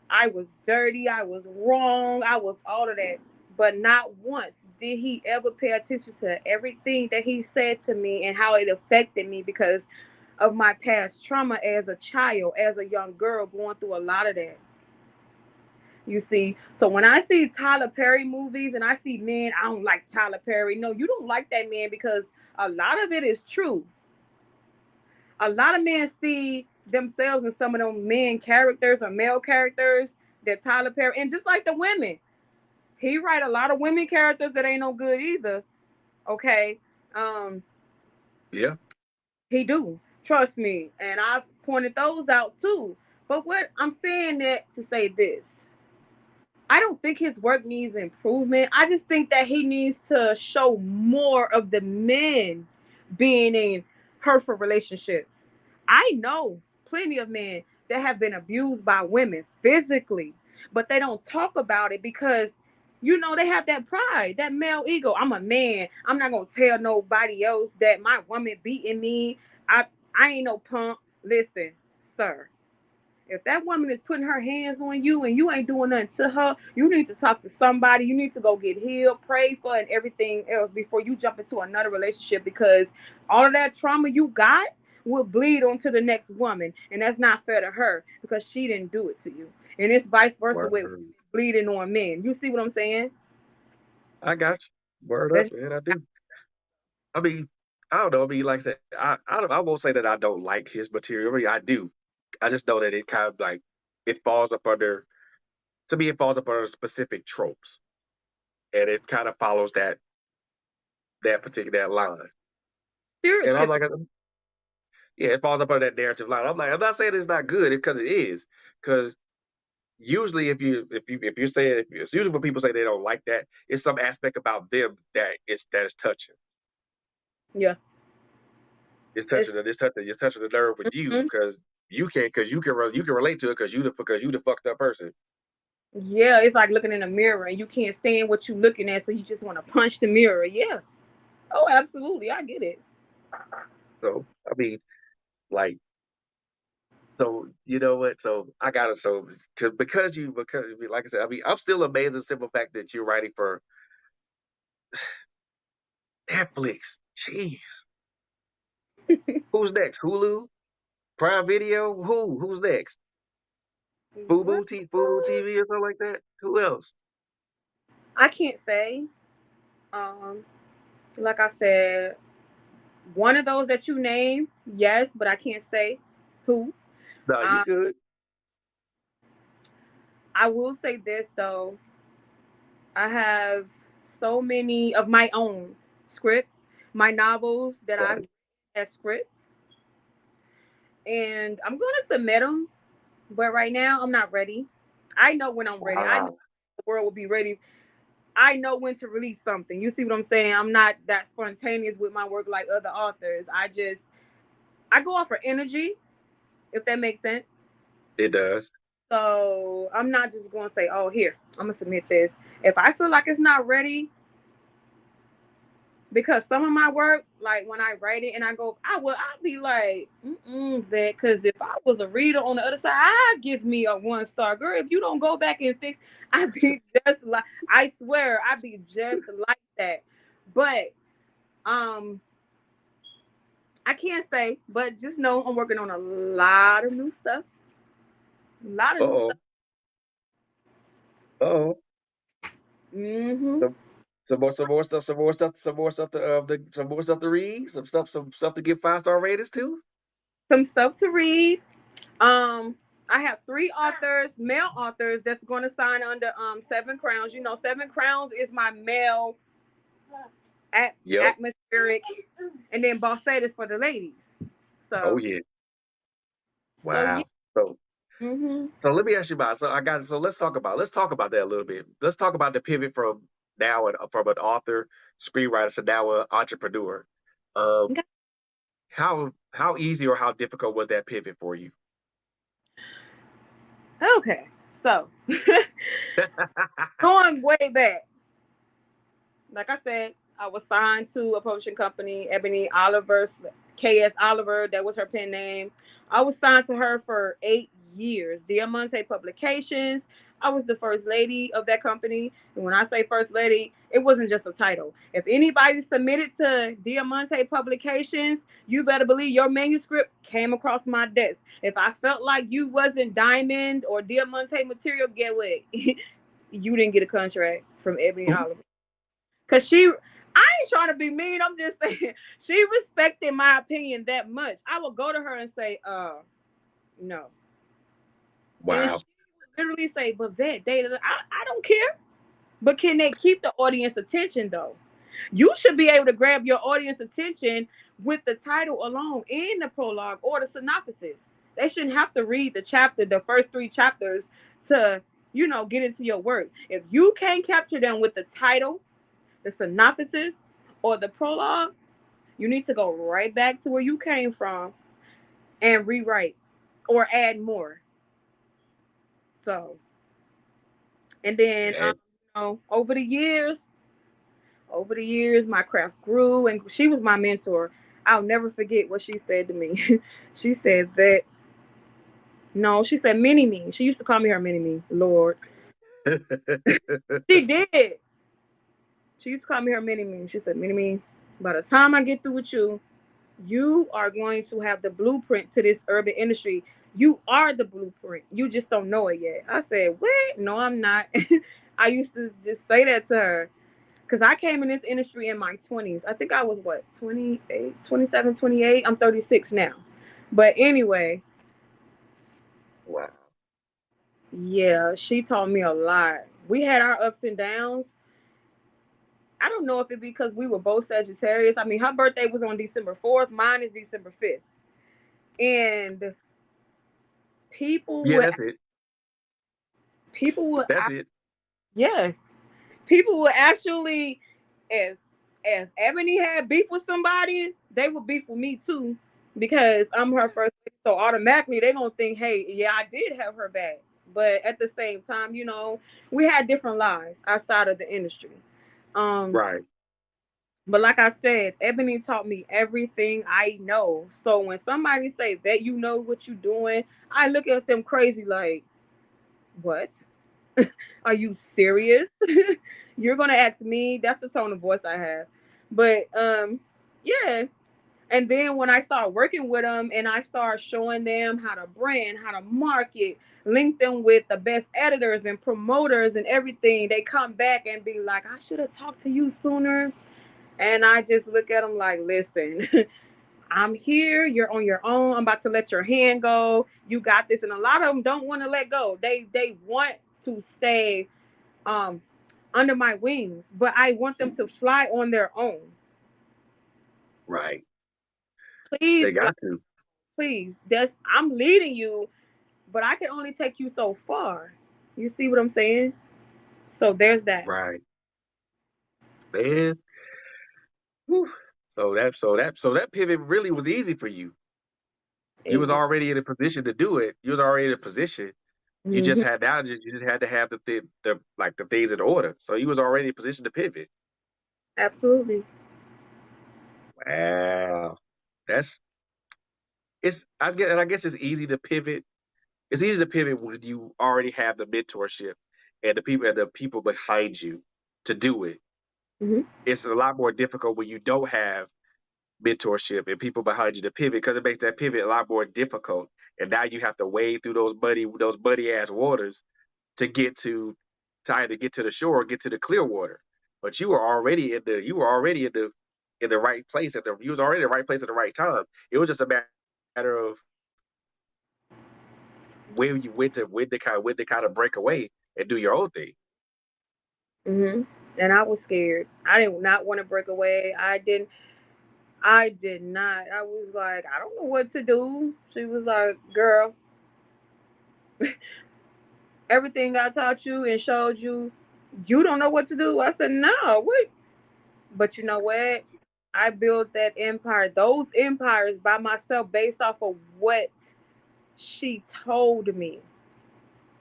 I was dirty, I was wrong, I was all of that. But not once did he ever pay attention to everything that he said to me and how it affected me because of my past trauma as a child, as a young girl, going through a lot of that. You see, so when I see Tyler Perry movies and I see men, I don't like Tyler Perry. No, you don't like that man because a lot of it is true. A lot of men see themselves in some of them men characters or male characters that Tyler Perry, and just like the women, he write a lot of women characters that ain't no good either. Okay, um, Yeah. he do. Trust me, and I've pointed those out too. But what I'm saying that to say this, I don't think his work needs improvement. I just think that he needs to show more of the men being in hurtful relationships. I know plenty of men that have been abused by women physically, but they don't talk about it because they have that pride, that male ego. I'm a man. I'm not gonna tell nobody else that my woman beating me. I ain't no punk. Listen, sir, if that woman is putting her hands on you and you ain't doing nothing to her, you need to talk to somebody. You need to go get healed, pray for, and everything else before you jump into another relationship because all of that trauma you got will bleed onto the next woman. And that's not fair to her because she didn't do it to you. And it's vice versa with Word. bleeding on men. You see what I'm saying? I got you. Word up, That's man. I do. I mean, I don't know. I mean, like I said, I won't say that I don't like his material. I mean, I do. I just know that it kind of like it falls up under to me. It falls up under specific tropes, and it kind of follows that particular line. And I'm stereotypical. like, yeah, it falls up under that narrative line. I'm like, I'm not saying it's not good because it is. Because usually, if you're saying it's usually when people say they don't like that, it's some aspect about them that is touching. Yeah. It's, It's touching the nerve with you mhm. because you can relate to it because you the fucked up person. Yeah, it's like looking in a mirror and you can't stand what you're looking at, so you just want to punch the mirror. Yeah. Oh, absolutely. I get it. So I mean, like, so you know what? So I gotta so because like I said, I mean, I'm still amazed at the simple fact that you're writing for Netflix. Jeez, Who's next? Hulu, Prime Video. Who's next? What? Fubu TV or something like that. Who else? I can't say. Um, like I said, one of those that you named, yes, but I can't say who. No, you Um, good. I will say this though. I have so many of my own scripts, my novels that I've Right. written as scripts, and I'm going to submit them. But right now, I'm not ready. I know when I'm ready. I know Wow. the world will be ready. I know when to release something. You see what I'm saying? I'm not that spontaneous with my work like other authors. I go off for energy, if that makes sense. It does. So I'm not just going to say, "Oh, here, I'm gonna submit this." If I feel like it's not ready, because some of my work, like when I write it and I'll be like, that, because if I was a reader on the other side, I'd give me a 1 star. Girl, if you don't go back and fix, I'd be just like, I swear, I'd be just like that. But um, I can't say, but just know I'm working on a lot of new stuff. A lot of Uh new stuff. oh. Uh oh. Hmm. Some, some more stuff to read. Some stuff to give 5-star ratings to. Some stuff to read. I have 3 authors, male authors, that's going to sign under 7 Crowns. You know, 7 Crowns is my male Yep. atmospheric, and then Bossette is for the ladies. Oh So, yeah. yeah. Wow. So Hmm. so let me ask you about. So let's talk about that a little bit. Let's talk about the pivot from from an author, screenwriter to now an entrepreneur. Um, Okay. how easy or how difficult was that pivot for you? Okay. So, going way back, like I said, I was signed to a publishing company, Ebony Oliver, KS Oliver. That was her pen name. I was signed to her for 8 years. Diamante Publications. I was the first lady of that company. And when I say first lady, it wasn't just a title. If anybody submitted to Diamante Publications, you better believe your manuscript came across my desk. If I felt like you wasn't diamond or Diamante material, get what? You didn't get a contract from Ebony Oliver. Cause I ain't trying to be mean. I'm just saying she respected my opinion that much. I would go to her and say, no. And she Wow. would literally say, but Vet, I don't care. But can they keep the audience attention though? You should be able to grab your audience attention with the title alone and the prologue or the synopsis. They shouldn't have to read the first 3 chapters to, get into your work. If you can't capture them with the title, the synopsis, or the prologue, you need to go right back to where you came from and rewrite or add more. So, and then Okay. over the years, my craft grew, and she was my mentor. I'll never forget what she said to me. She said that no, she said mini me. She used to call me her mini me. Lord, she did. She used to call me her mini me. She said, mini me. By the time I get through with you, you are going to have the blueprint to this urban industry. You are the blueprint. You just don't know it yet. I said, what? No, I'm not. I used to just say that to her because I came in this industry in my 20s. I think I was what, 28, 27, 28. I'm 36 now. But anyway, Wow. yeah, she taught me a lot. We had our ups and downs. I don't know if it because we were both Sagittarius. I mean, her birthday was on December 4th, mine is December 5th. And people Yeah, would that's it. people would That's it. yeah, people would actually, if Ebony had beef with somebody, they would beef with me too, because I'm her first lady. So automatically they gonna think, hey, yeah, I did have her back. But at the same time, we had different lives outside of the industry. Um, Right. but like I said, Ebony taught me everything I know. So when somebody say that you know what you're doing, I look at them crazy like, what? Are you serious? You're gonna ask me? That's the tone of voice I have. But yeah, And then when I start working with them and I start showing them how to brand, how to market, link them with the best editors and promoters and everything, they come back and be like, I should have talked to you sooner. And I just look at them like, listen, I'm here. You're on your own. I'm about to let your hand go. You got this. And a lot of them don't want to let go. They want to stay um under my wings, but I want them to fly on their own. Right. Please They fly, got to. please. That's I'm leading you, but I can only take you so far. You see what I'm saying? So there's that. Right. Man. Whew. So that pivot really was easy for you. You It was was. already in a position to do it. You was already in a position. You just Mhm. had now you just had to have the like the things in order. So you was already in a position to pivot. Absolutely. Wow. That's I guess it's easy to pivot. It's easy to pivot when you already have the mentorship and the people behind you to do it. Mhm. It's a lot more difficult when you don't have mentorship and people behind you to pivot because it makes that pivot a lot more difficult. And now you have to wade through those muddy ass waters to get to either get to the shore or get to the clear water. But you were already in the right place you was already in the right place at the right time. It was just a matter of when you went to when to kind of break away and do your own thing. Mhm. And I was scared. I did not want to break away. I didn't. I did not. I was like, I don't know what to do. She was like, girl, everything I taught you and showed you, you don't know what to do. I said, no, what? But you know what? I built that empire, those empires by myself based off of what she told me.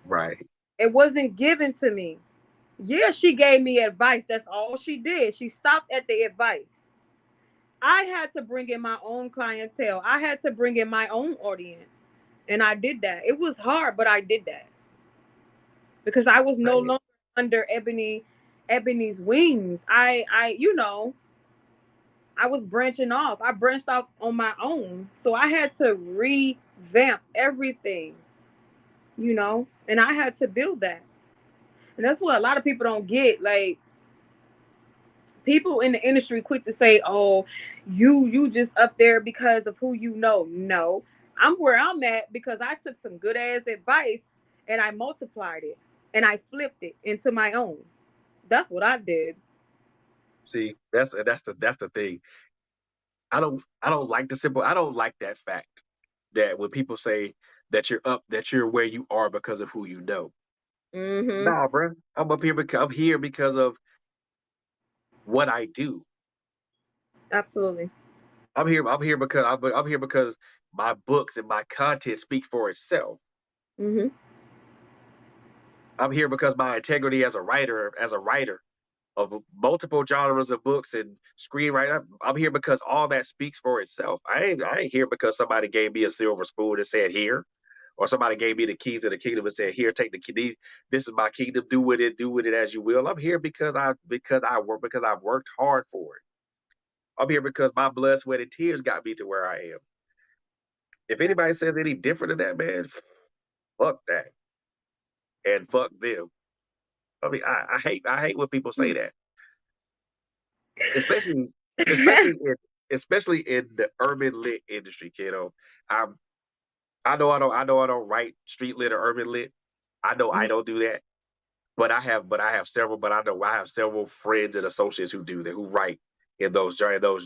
Right. It wasn't given to me. Yeah, she gave me advice. That's all she did. She stopped at the advice. I had to bring in my own clientele. I had to bring in my own audience. And I did that. It was hard, but I did that because I was no Right. longer under Ebony's wings. I was branching off. I branched off on my own. So I had to revamp everything, and I had to build that. And that's what a lot of people don't get. Like, people in the industry quick to say, "Oh, you just up there because of who you know." No, I'm where I'm at because I took some good ass advice and I multiplied it and I flipped it into my own. That's what I did. See, that's the thing. I don't like that fact that when people say that you're where you are because of who you know. Mhm. Nah, bro. I'm here because of what I do. Absolutely. I'm here because my books and my content speak for itself. Mhm. I'm here because my integrity as a writer of multiple genres of books and screenwriter. I'm here because all that speaks for itself. I ain't here because somebody gave me a silver spoon and said here, or somebody gave me the keys to the kingdom and said here, take the key. This is my kingdom. Do with it as you will. I'm here because I've worked hard for it. I'm here because my blood, sweat, and tears got me to where I am. If anybody says any different than that, man, fuck that and fuck them. I mean, I hate when people say that, especially especially in especially in the urban lit industry, kiddo. I'm I know I don't write street lit or urban lit. I know I don't do that, but I have several. But I know I have several friends and associates who do that, who write in those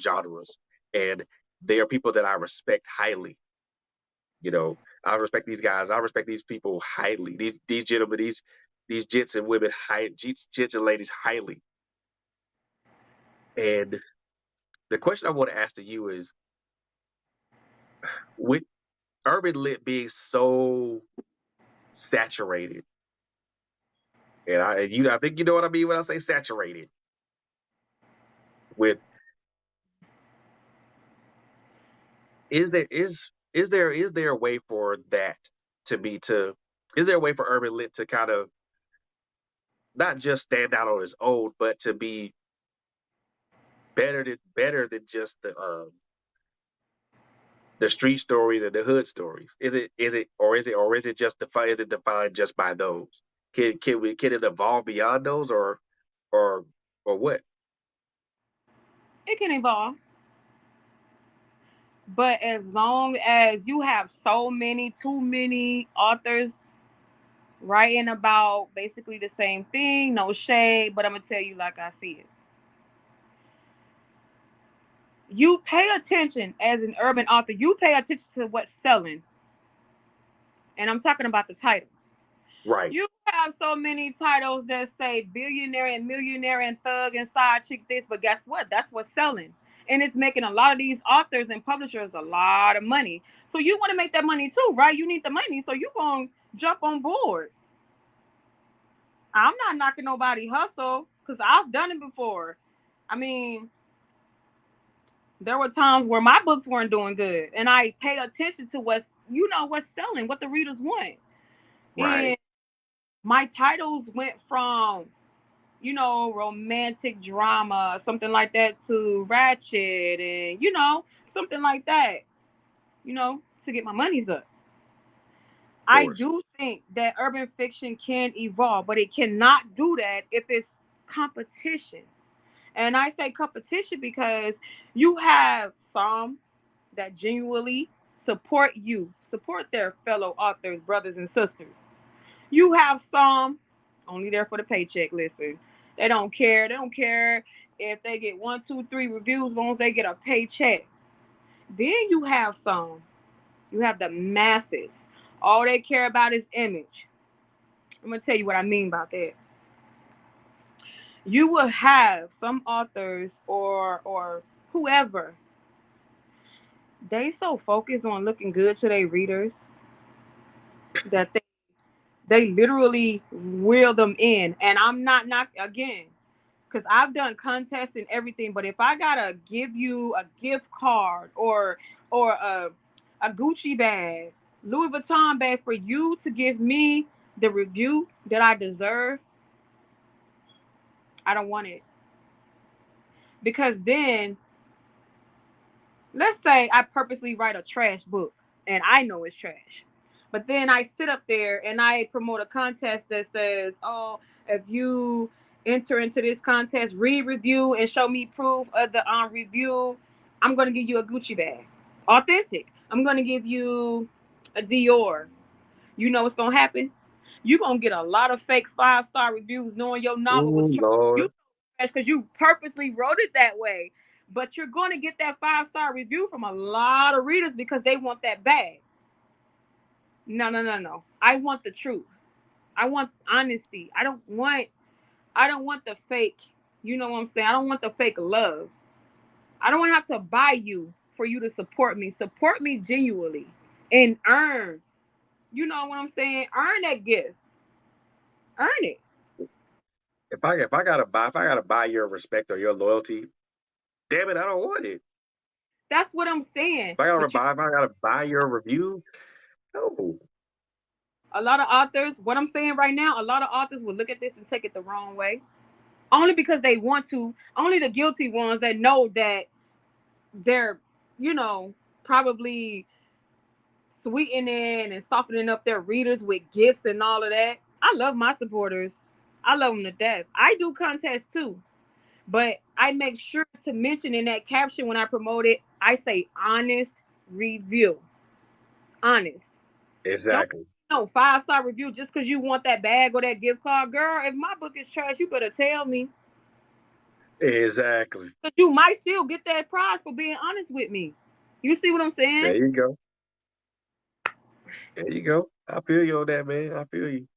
genres, and they are people that I respect highly. You know, I respect these guys. I respect these people highly. These gentlemen, these gents and women, gents and ladies highly. And the question I want to ask to you is, with urban lit being so saturated, I think you know what I mean when I say saturated. With is there a way for that to be to is there a way for urban lit to kind of not just stand out on its own, but to be better than just the street stories and the hood stories? Is it just defined? Is it defined just by those? Can it evolve beyond those, or or what? It can evolve, but as long as you have too many authors writing about basically the same thing, no shade, but I'm gonna tell you like I see it. You pay attention as an urban author. You pay attention to what's selling, and I'm talking about the title. Right. You have so many titles that say billionaire and millionaire and thug and side chick this, but guess what? That's what's selling. And it's making a lot of these authors and publishers a lot of money. So you want to make that money too, right? You need the money. So you're going to jump on board. I'm not knocking nobody hustle because I've done it before. I mean, there were times where my books weren't doing good and I pay attention to what's selling, what the readers want. Right. And my titles went from romantic drama, something like that, to ratchet and, something like that, to get my money's up. Of I course. do think that urban fiction can evolve, but it cannot do that if it's competition. And I say competition because you have some that genuinely support their fellow authors, brothers and sisters. You have some only there for the paycheck. Listen, they don't care. They don't care if they get one, two, three reviews, as long as they get a paycheck. Then you have some. You have the masses. All they care about is image. I'm gonna tell you what I mean about that. You will have some authors or whoever, they so focused on looking good to their readers that they literally reel them in. And I'm not again, because I've done contests and everything. But if I gotta give you a gift card or a Gucci bag, Louis Vuitton bag for you to give me the review that I deserve, I don't want it. Because then, let's say I purposely write a trash book and I know it's trash. But then I sit up there and I promote a contest that says, oh, if you enter into this contest, read review and show me proof of the review, I'm going to give you a Gucci bag. Authentic. I'm going to give you a Dior. You know what's going to happen? You're going to get a lot of fake 5-star reviews knowing your novel was Oh trash. You Lord. trash because you purposely wrote it that way. But you're going to get that 5-star review from a lot of readers because they want that bag. No, no, no, no. I want the truth. I want honesty. I don't want the fake. You know what I'm saying? I don't want the fake love. I don't want to have to buy you for you to support me. Support me genuinely and earn. You know what I'm saying? Earn that gift. Earn it. If I gotta buy your respect or your loyalty, damn it, I don't want it. That's what I'm saying. But If I gotta buy your review, no. a lot of authors, what I'm saying right now, a lot of authors will look at this and take it the wrong way. Only because they want to. Only the guilty ones that know that they're, you know, probably sweetening and softening up their readers with gifts and all of that. I love my supporters. I love them to death. I do contests too, but I make sure to mention in that caption when I promote it, I say honest review. Honest. Don't Exactly. no 5-star review just because you want that bag or that gift card. Girl, if my book is trash, you better tell me. Exactly. Because you might still get that prize for being honest with me. You see what I'm There saying? you go. There you go. I feel you on that, man. I feel you.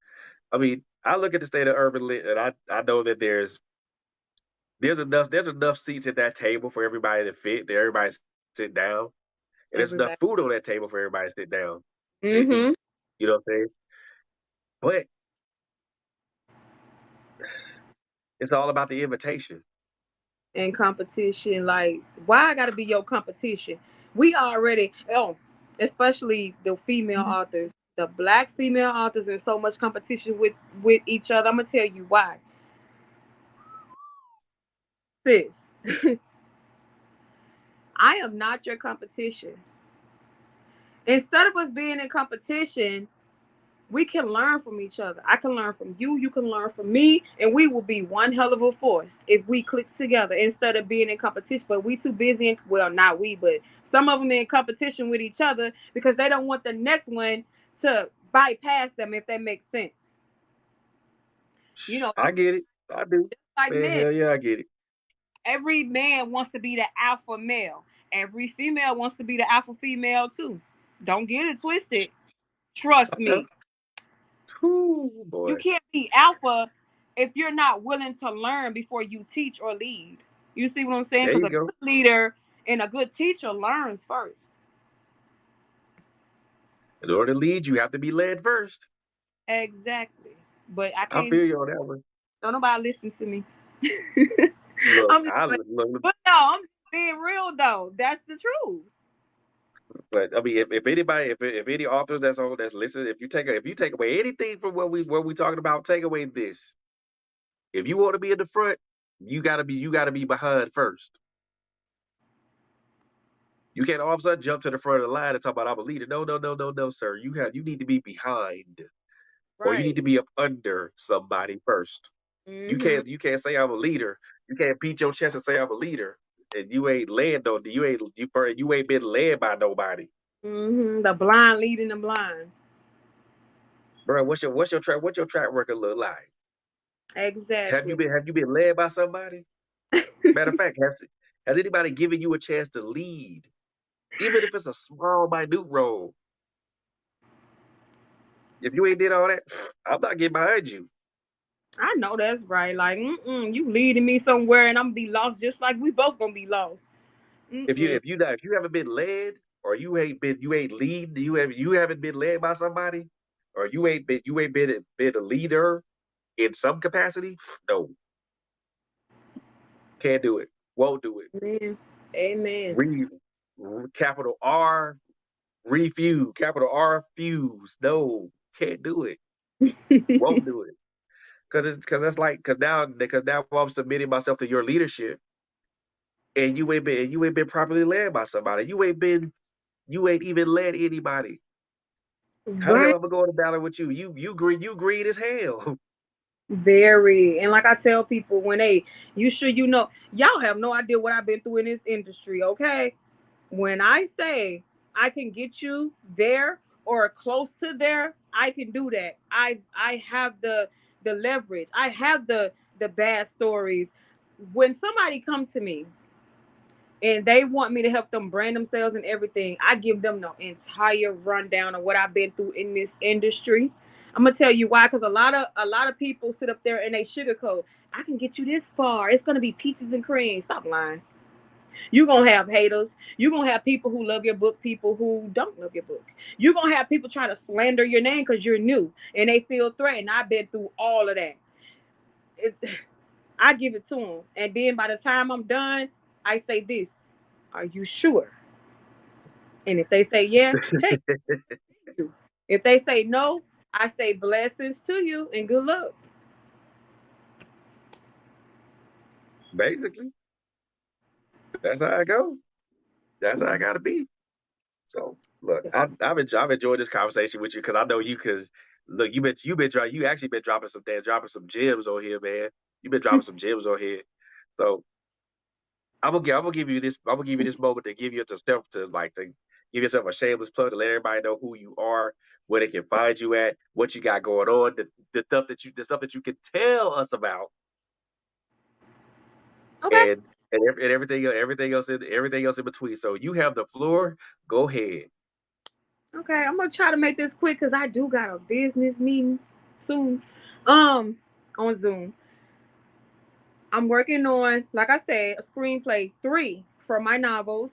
I mean, I look at the state of urban lit, and I know that there's enough seats at that table for everybody to fit. That everybody sit down, and there's enough Everybody. food on that table for everybody to sit down and eat. Mm-hmm. You know what I'm saying? But it's all about the invitation. And competition. Like, why I gotta be your competition? We already, especially the female authors, the black female authors, in so much competition with each other. I'm gonna tell you why, sis. I am not your competition. Instead of us being in competition, we can learn from each other. I can learn from you, you can learn from me, and we will be one hell of a force if we click together instead of being in competition. But we too busy, well, not we, but some of them in competition with each other because they don't want the next one to bypass them, if that makes sense. You know, I get it. I do. like Man, men, hell yeah, I get it. every man wants to be the alpha male. Every female wants to be the alpha female too. Don't get it twisted. I Trust know. me. Whew, You boy. can't be alpha if you're not willing to learn before you teach or lead. You see what I'm saying? There Because you a go. good leader and a good teacher learns first. In order to lead, you have to be led first. Exactly. But I I can't. feel you on that one. Don't nobody listen to me. Look, I'm just. I Like, look, but no, I'm just being real though. That's the truth. but I mean, if anybody, if any authors that's on that's listening, if you take away anything from what we talking about, take away this. If you want to be in the front, you gotta be behind first. You can't all of a sudden jump to the front of the line and talk about I'm a leader. No, no, no, no, no, sir. You need to be behind, or you need Right. to be up under somebody first. You Mhm. can't say I'm a leader. You can't beat your chest and say I'm a leader, and you ain't been led by nobody, Mhm. The blind leading the blind. bro. What's your track record look like? Exactly. Have you been led by somebody? Matter of fact, has anybody given you a chance to lead, even if it's a small, minute role? If you ain't did all that, I'm not getting behind you. I know that's right. Like, you leading me somewhere, and I'm gonna be lost, just like we both gonna be lost. Mm-mm. If you haven't been led, or you ain't lead, you haven't been led by somebody, or you ain't been a leader in some capacity. No, can't do it. Won't do it. Amen. Amen. Re, capital R refuse. Capital R fuse. No, can't do it. Won't do it. Because now I'm submitting myself to your leadership, and you ain't been properly led by somebody. You ain't even led anybody. How the hell Right. am I gonna go to battle with you? You green as hell. Very. And like I tell people, when you sure y'all have no idea what I've been through in this industry, okay? When I say I can get you there or close to there, I can do that. I have the leverage. I have the bad stories. When somebody comes to me and they want me to help them brand themselves and everything, I give them the entire rundown of what I've been through in this industry. I'm gonna tell you why, because a lot of people sit up there and they sugarcoat. I can get you this far. It's gonna be peaches and cream. Stop lying. You're gonna have haters. You're gonna have people who love your book, people who don't love your book. You're gonna have people trying to slander your name because you're new and they feel threatened. I've been through all of that. It, I give it to them, and then by the time I'm done, I say this: are you sure? And if they say yeah, hey, thank you. If they say no, I say blessings to you and good luck. Basically, that's how I go. That's how I gotta be. So look, I've enjoyed this conversation with you because I know you. Because look, you actually been dropping some gems on here, man. You've been dropping some gems on here. So I'm gonna give you this moment to give you yourself to give yourself a shameless plug to let everybody know who you are, where they can find you at, what you got going on, the stuff that you can tell us about, Okay. and everything else in between. So you have the floor. Go ahead. Okay, I'm gonna try to make this quick because I do got a business meeting soon. Um, on Zoom. I'm working on, like I said, a screenplay three for my novels.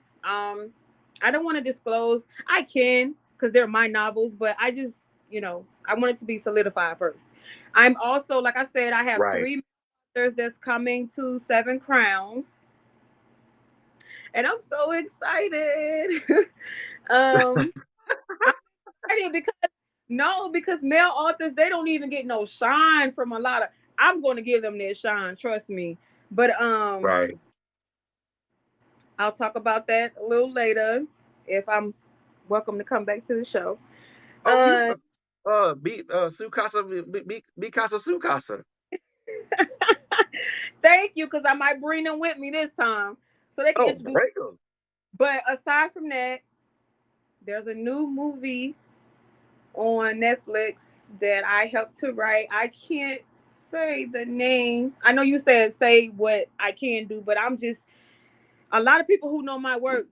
I don't want to disclose. I can because they're my novels, but I want it to be solidified first. I'm also, like I said, I have Right. three authors that's coming to Seven Crowns, and I'm so excited. um, I'm excited because no, because male authors they don't even get no shine from a lot of. I'm going to give them their shine, trust me. But Right. I'll talk about that a little later if I'm welcome to come back to the show. Oh, you Uh, be Sukasa be Casa Sukasa. thank you, because I might bring them with me this time so they can Oh, introduce. break 'em. But aside from that, there's a new movie on Netflix that I helped to write. I can't say the name. I know you said say what I can do, but I'm just a lot of people who know my work,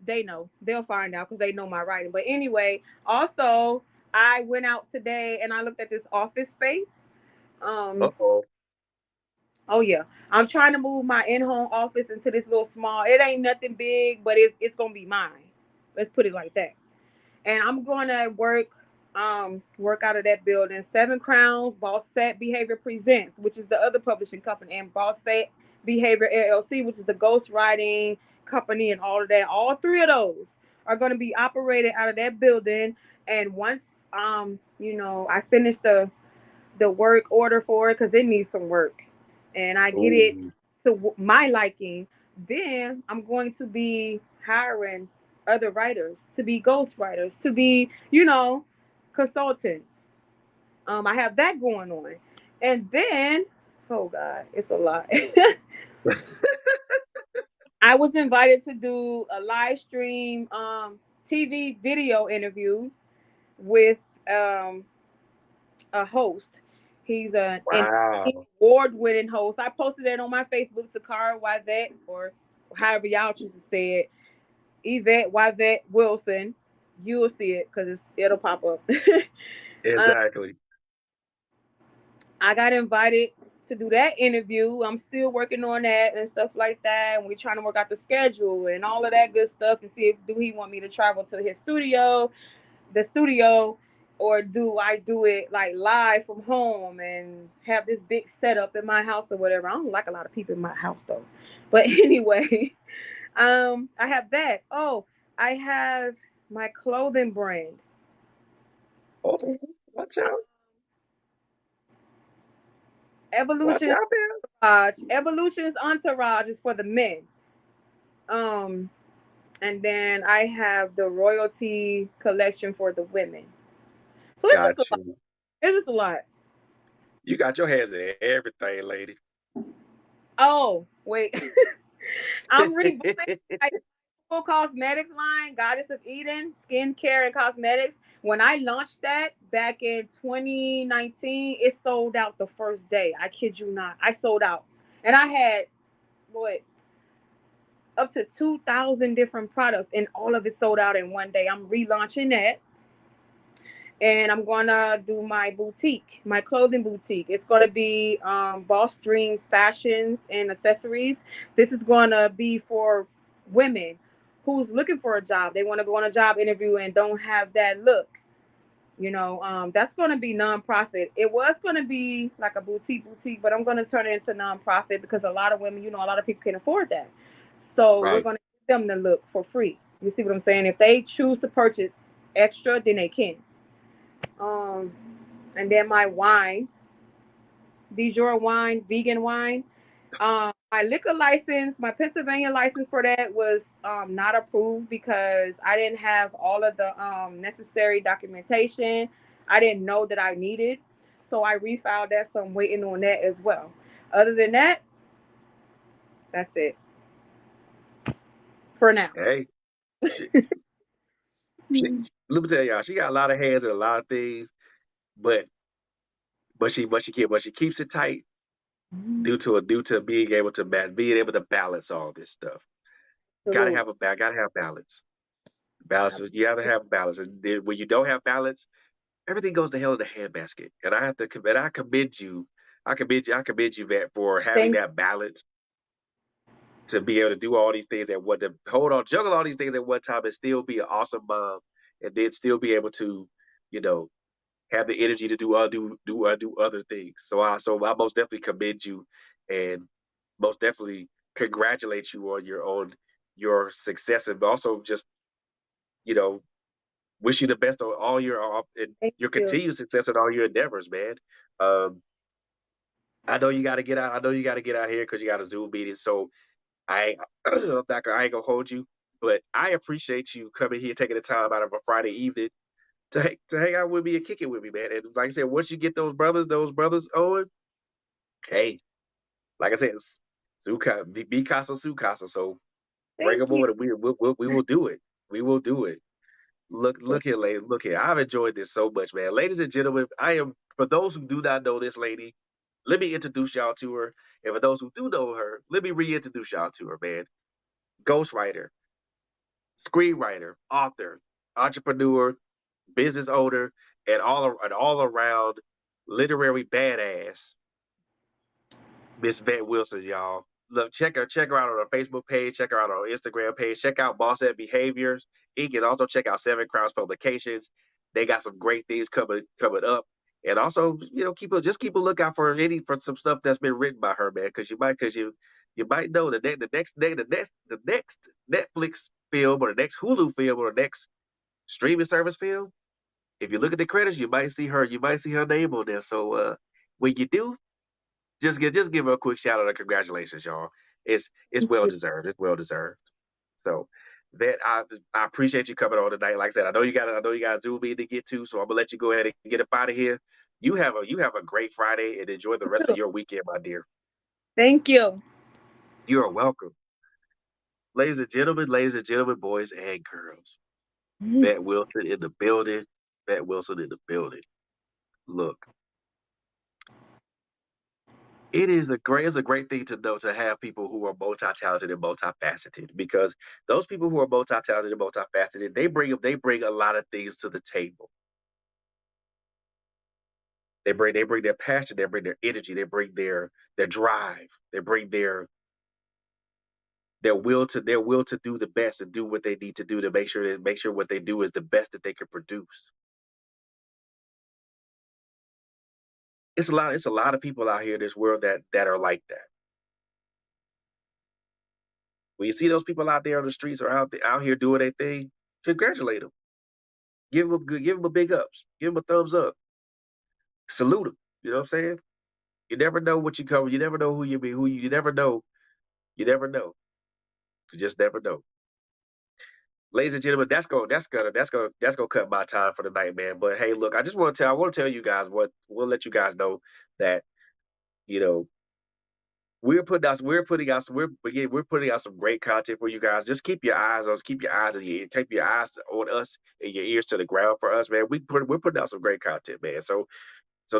they know. They'll find out because they know my writing. But anyway, also I went out today and I looked at this office space. Um, Uh-oh. oh yeah, I'm trying to move my in-home office into this little small. It ain't nothing big, but it's gonna be mine. Let's put it like that. And I'm gonna work out of that building. Seven Crowns, Boss Set Behavior Presents, which is the other publishing company, and Boss Set Behavior LLC, which is the ghostwriting company, and all of that. All three of those are gonna be operated out of that building. And once I finish the work order for it because it needs some work, and I get it Ooh. to my liking, then I'm going to be hiring other writers to be ghost writers, to be, consultants. I have that going on. And then, oh God, it's a lot. I was invited to do a live stream TV video interview with um, a host. He's an Wow. award-winning host. I posted that on my Facebook, Takara Yvette, or however y'all choose to say it, Yvette Vette Wilson. You'll see it because it'll pop up. uh, Exactly. I got invited to do that interview. I'm still working on that and stuff like that. And we're trying to work out the schedule and all of that good stuff and see if do he want me to travel to his studio, or do I do it like live from home and have this big setup in my house or whatever. I don't like a lot of people in my house though. But anyway, I have that. Oh, I have my clothing brand. Oh, watch out. Watch Evolution out there. Evolution's Entourage is for the men. Um, and then I have the Royalty collection for the women. So it's just a Got lot. you. It's just a lot. You got your hands in everything, lady. Oh, wait. I'm rebooting my full cosmetics line, Goddess of Eden, skincare and cosmetics. When I launched that back in 2019, it sold out the first day. I kid you not. I sold out. And I had what up to 2,000 different products, and all of it sold out in one day. I'm relaunching that, and I'm gonna do my boutique, my clothing boutique. It's gonna be Boss Dreams fashions and accessories. This is gonna be for women who's looking for a job. They want to go on a job interview and don't have that look. That's gonna be nonprofit. It was gonna be like a boutique, but I'm gonna turn it into nonprofit because a lot of women, a lot of people can afford that. So we're Right. gonna give them the look for free. You see what I'm saying? If they choose to purchase extra, then they can. Um, and then my wine, Dijon wine, vegan wine. My liquor license, my Pennsylvania license for that was not approved because I didn't have all of the necessary documentation. I didn't know that I needed, so I refiled that. So I'm waiting on that as well. Other than that, that's it for now. Hey, she, she, let me tell y'all, she got a lot of hands and a lot of things, but she keeps it tight due to being able to balance all this stuff. Absolutely. Gotta have balance. Balance. You have to have balance, and then when you don't have balance, everything goes to hell in the handbasket. And I have to commit. I commend you. I commend you, Vet, for having Thank that balance to be able to do all these things at one to hold on, juggle all these things at one time and still be an awesome mom and then still be able to, you know, have the energy to do other things. So I most definitely commend you and most definitely congratulate you on your success and also just, you know, wish you the best on all and your you. continued success in all your endeavors, man. Um, I know you got to get out. I know you got to get out here because you got a Zoom meeting. So I ain't, I ain't gonna hold you, But I appreciate you coming here, taking the time out of a Friday evening to hang out with me and kick it with me, man. And like I said, once you get those brothers on, hey, like I said, be casa su casa. So bring Thank them you. over. We will do it. We will do it. Look here, lady. Look here. I've enjoyed this so much, man. Ladies and gentlemen, I am. For those who do not know this lady, let me introduce y'all to her. And for those who do know her, let me reintroduce y'all to her, man. Ghostwriter, screenwriter, author, entrepreneur, business owner, and all around literary badass, Miss Vette Wilson, y'all. Look, check her out on her Facebook page, check her out on her Instagram page, check out Boss at Behaviors Inc. And also check out Seven Crowns Publications. They got some great things coming up. And also, keep a lookout for some stuff that's been written by her, man, because you might know the next Netflix film or the next Hulu film or the next streaming service film. If you look at the credits, you might see her name on there. So when you do, just give her a quick shout out and congratulations, y'all. It's well deserved. It's well deserved. So that I appreciate you coming on tonight. Like I said, I know you got a Zoom meeting to get to, so I'm gonna let you go ahead and get up out of here. You have a great Friday and enjoy the rest of your weekend, my dear. Thank you. You are welcome. Ladies and gentlemen, boys and girls. Vette Wilson in the building. Vette Wilson in the building. Look, it's a great thing to know to have people who are multi-talented and multifaceted because those people who are multi-talented and multifaceted, they bring a lot of things to the table. They bring their passion, they bring their energy, they bring their drive, they bring their will to do the best and do what they need to do to make sure what they do is the best that they can produce. It's a lot of people out here in this world that are like that. When you see those people out there on the streets or out here doing their thing, congratulate them. Give them a big ups. Give them a thumbs up. Salute them. You know what I'm saying? You never know what you cover. You never know who you be. You never know. You never know. You just never know. Ladies and gentlemen, that's gonna cut my time for the night, man. But hey, look, I want to tell you guys we'll let you guys know that you know we're putting out some great content for you guys. Just keep your eyes on us and your ears to the ground for us, man. We're putting out some great content, man. So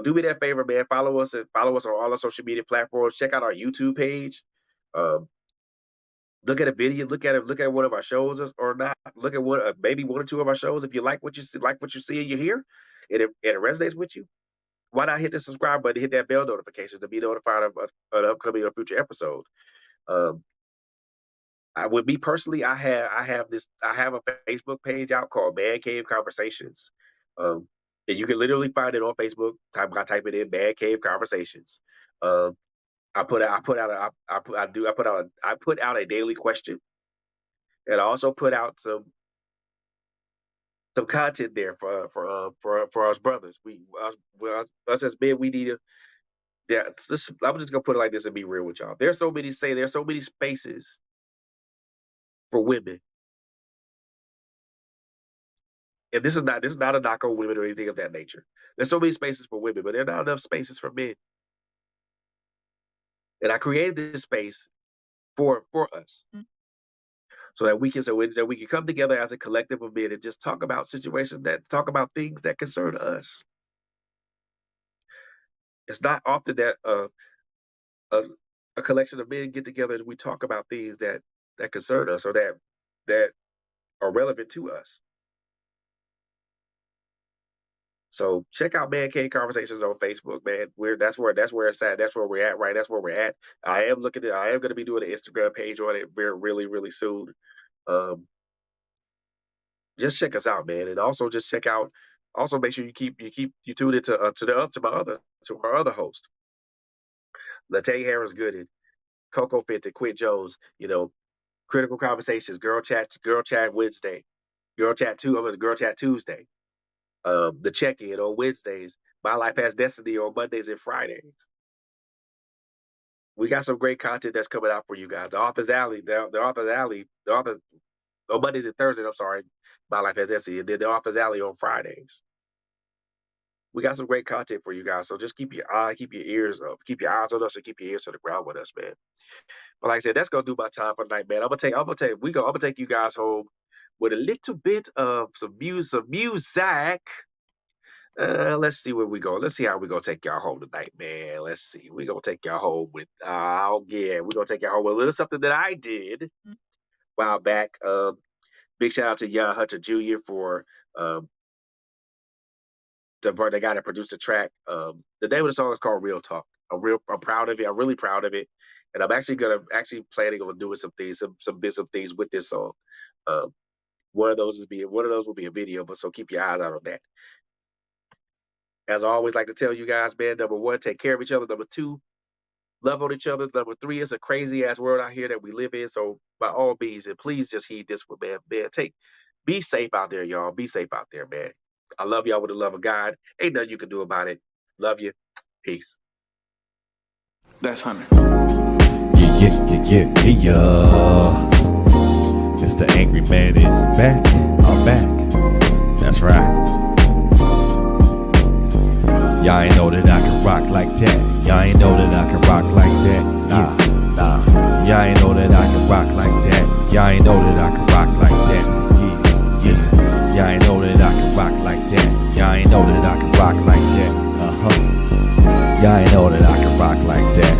do me that favor, man. Follow us on all our social media platforms. Check out our YouTube page. Um, look at a video. Look at one of our shows or not. Look at maybe one or two of our shows. If you like what you see and you hear, and it resonates with you, why not hit the subscribe button, hit that bell notification to be notified of an upcoming or future episode. Um, with me personally, I have a Facebook page out called Man Cave Conversations. Um, and you can literally find it on Facebook. Type it in Man Cave Conversations. Um, I put out a daily question, and I also put out some content there for us brothers. Us as men, we need to. I'm just gonna put it like this and be real with y'all. There's so many spaces for women, and this is not a knock on women or anything of that nature. There's so many spaces for women, but there are not enough spaces for men. And I created this space for us, so we can come together as a collective of men and just talk about things that concern us. It's not often that a, a collection of men get together and we talk about things that concern us or that are relevant to us. So check out Man Cave Conversations on Facebook, man. That's where it's at. That's where we're at, right? That's where we're at. I am going to be doing an Instagram page on it really, really soon. Um, just check us out, man, and also just check out. Also, make sure you tune into to our other host, Latae Harris Gooden, Coco Fenton, Quint Jones. Critical Conversations, Girl Chat Wednesday, Girl Chat Tuesday. The check-in on Wednesdays. My Life Has Destiny on Mondays and Fridays. We got some great content that's coming out for you guys. The Author's Alley, Oh, Mondays and Thursdays. I'm sorry. My Life as Essie. And then the Office Alley on Fridays. We got some great content for you guys. So just keep your ears up, keep your eyes on us, and keep your ears to the ground with us, man. But like I said, that's gonna do my time for tonight, man. I'm gonna take you guys home with a little bit of some music. Let's see where we go. Let's see how we gonna take y'all home tonight, man. Let's see. We're gonna take y'all home with we're gonna take y'all home with a little something that I did a while back. Big shout out to Young Hunter Jr. for the guy that produced the track. The name of the song is called Real Talk. I'm proud of it. I'm really proud of it. And I'm actually planning on doing some bits of things with this song. One of those will be a video, but so keep your eyes out on that. As I always like to tell you guys, man, number one, take care of each other. Number two, love on each other. Number three, it's a crazy ass world out here that we live in. So by all means, and please just heed this one, man. Be safe out there, y'all. Be safe out there, man. I love y'all with the love of God. Ain't nothing you can do about it. Love you. Peace. That's Hunter. Yeah. Mr. Angry Man is back. I'm back. That's right. Y'all ain't know that I can rock like that. Y'all ain't know that I can rock like that. Nah. Y'all ain't know that I can rock like that. Y'all ain't know that I can rock like that. Yes. Y'all ain't know that I can rock like that. Y'all ain't know that I can rock like that. Y'all ain't know that I can rock like that.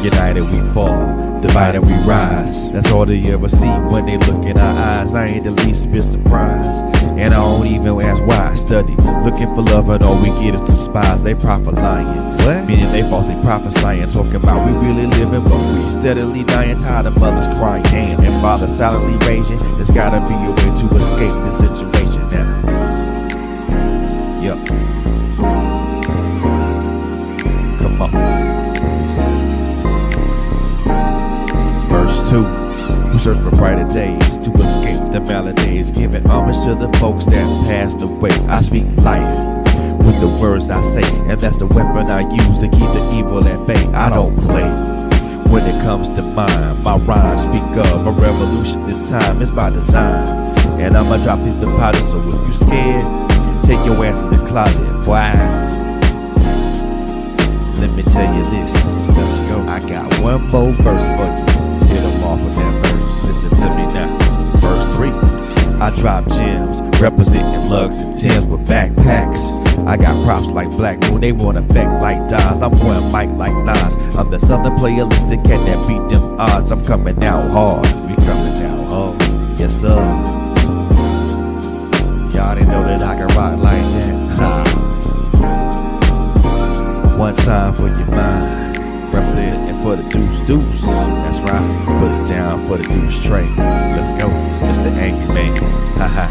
United we fall, divided we rise. That's all they ever see when they look in our eyes. I ain't the least bit surprised, and I don't even ask why. I study, looking for love, and all we get is despise. They proper lying, what? Meaning they falsely prophesying, talking about we really living, but we steadily dying. Tired of mothers crying, damn, and fathers silently raging. There's gotta be a way to escape this situation now. Yup. Come on. Verse 2. We search for brighter days to escape the maladies, giving homage to the folks that passed away. I speak life with the words I say, and that's the weapon I use to keep the evil at bay. I don't play when it comes to mine. My rhymes speak of a revolution. This time it's by design, and I'ma drop these deposits. So if you scared, take your ass to the closet. Why? Let me tell you this. Let's go. I got one more verse for you. Hit them off with that verse. Listen to me now. Verse 3. I drop gems, representing lugs and Timbs with backpacks. I got props like Black Moon, they want effect like Daz. I'm going mic like Nas. I'm the southern playalistic cat that beat them odds. I'm coming out hard. We coming out hard. Yes, sir. Y'all didn't know that I can rock like that. Ha. One time for your mind. Representing for the deuce. That's right. Put it down for the deuce tray. Let's go. Mr. Angry Man. Ha ha.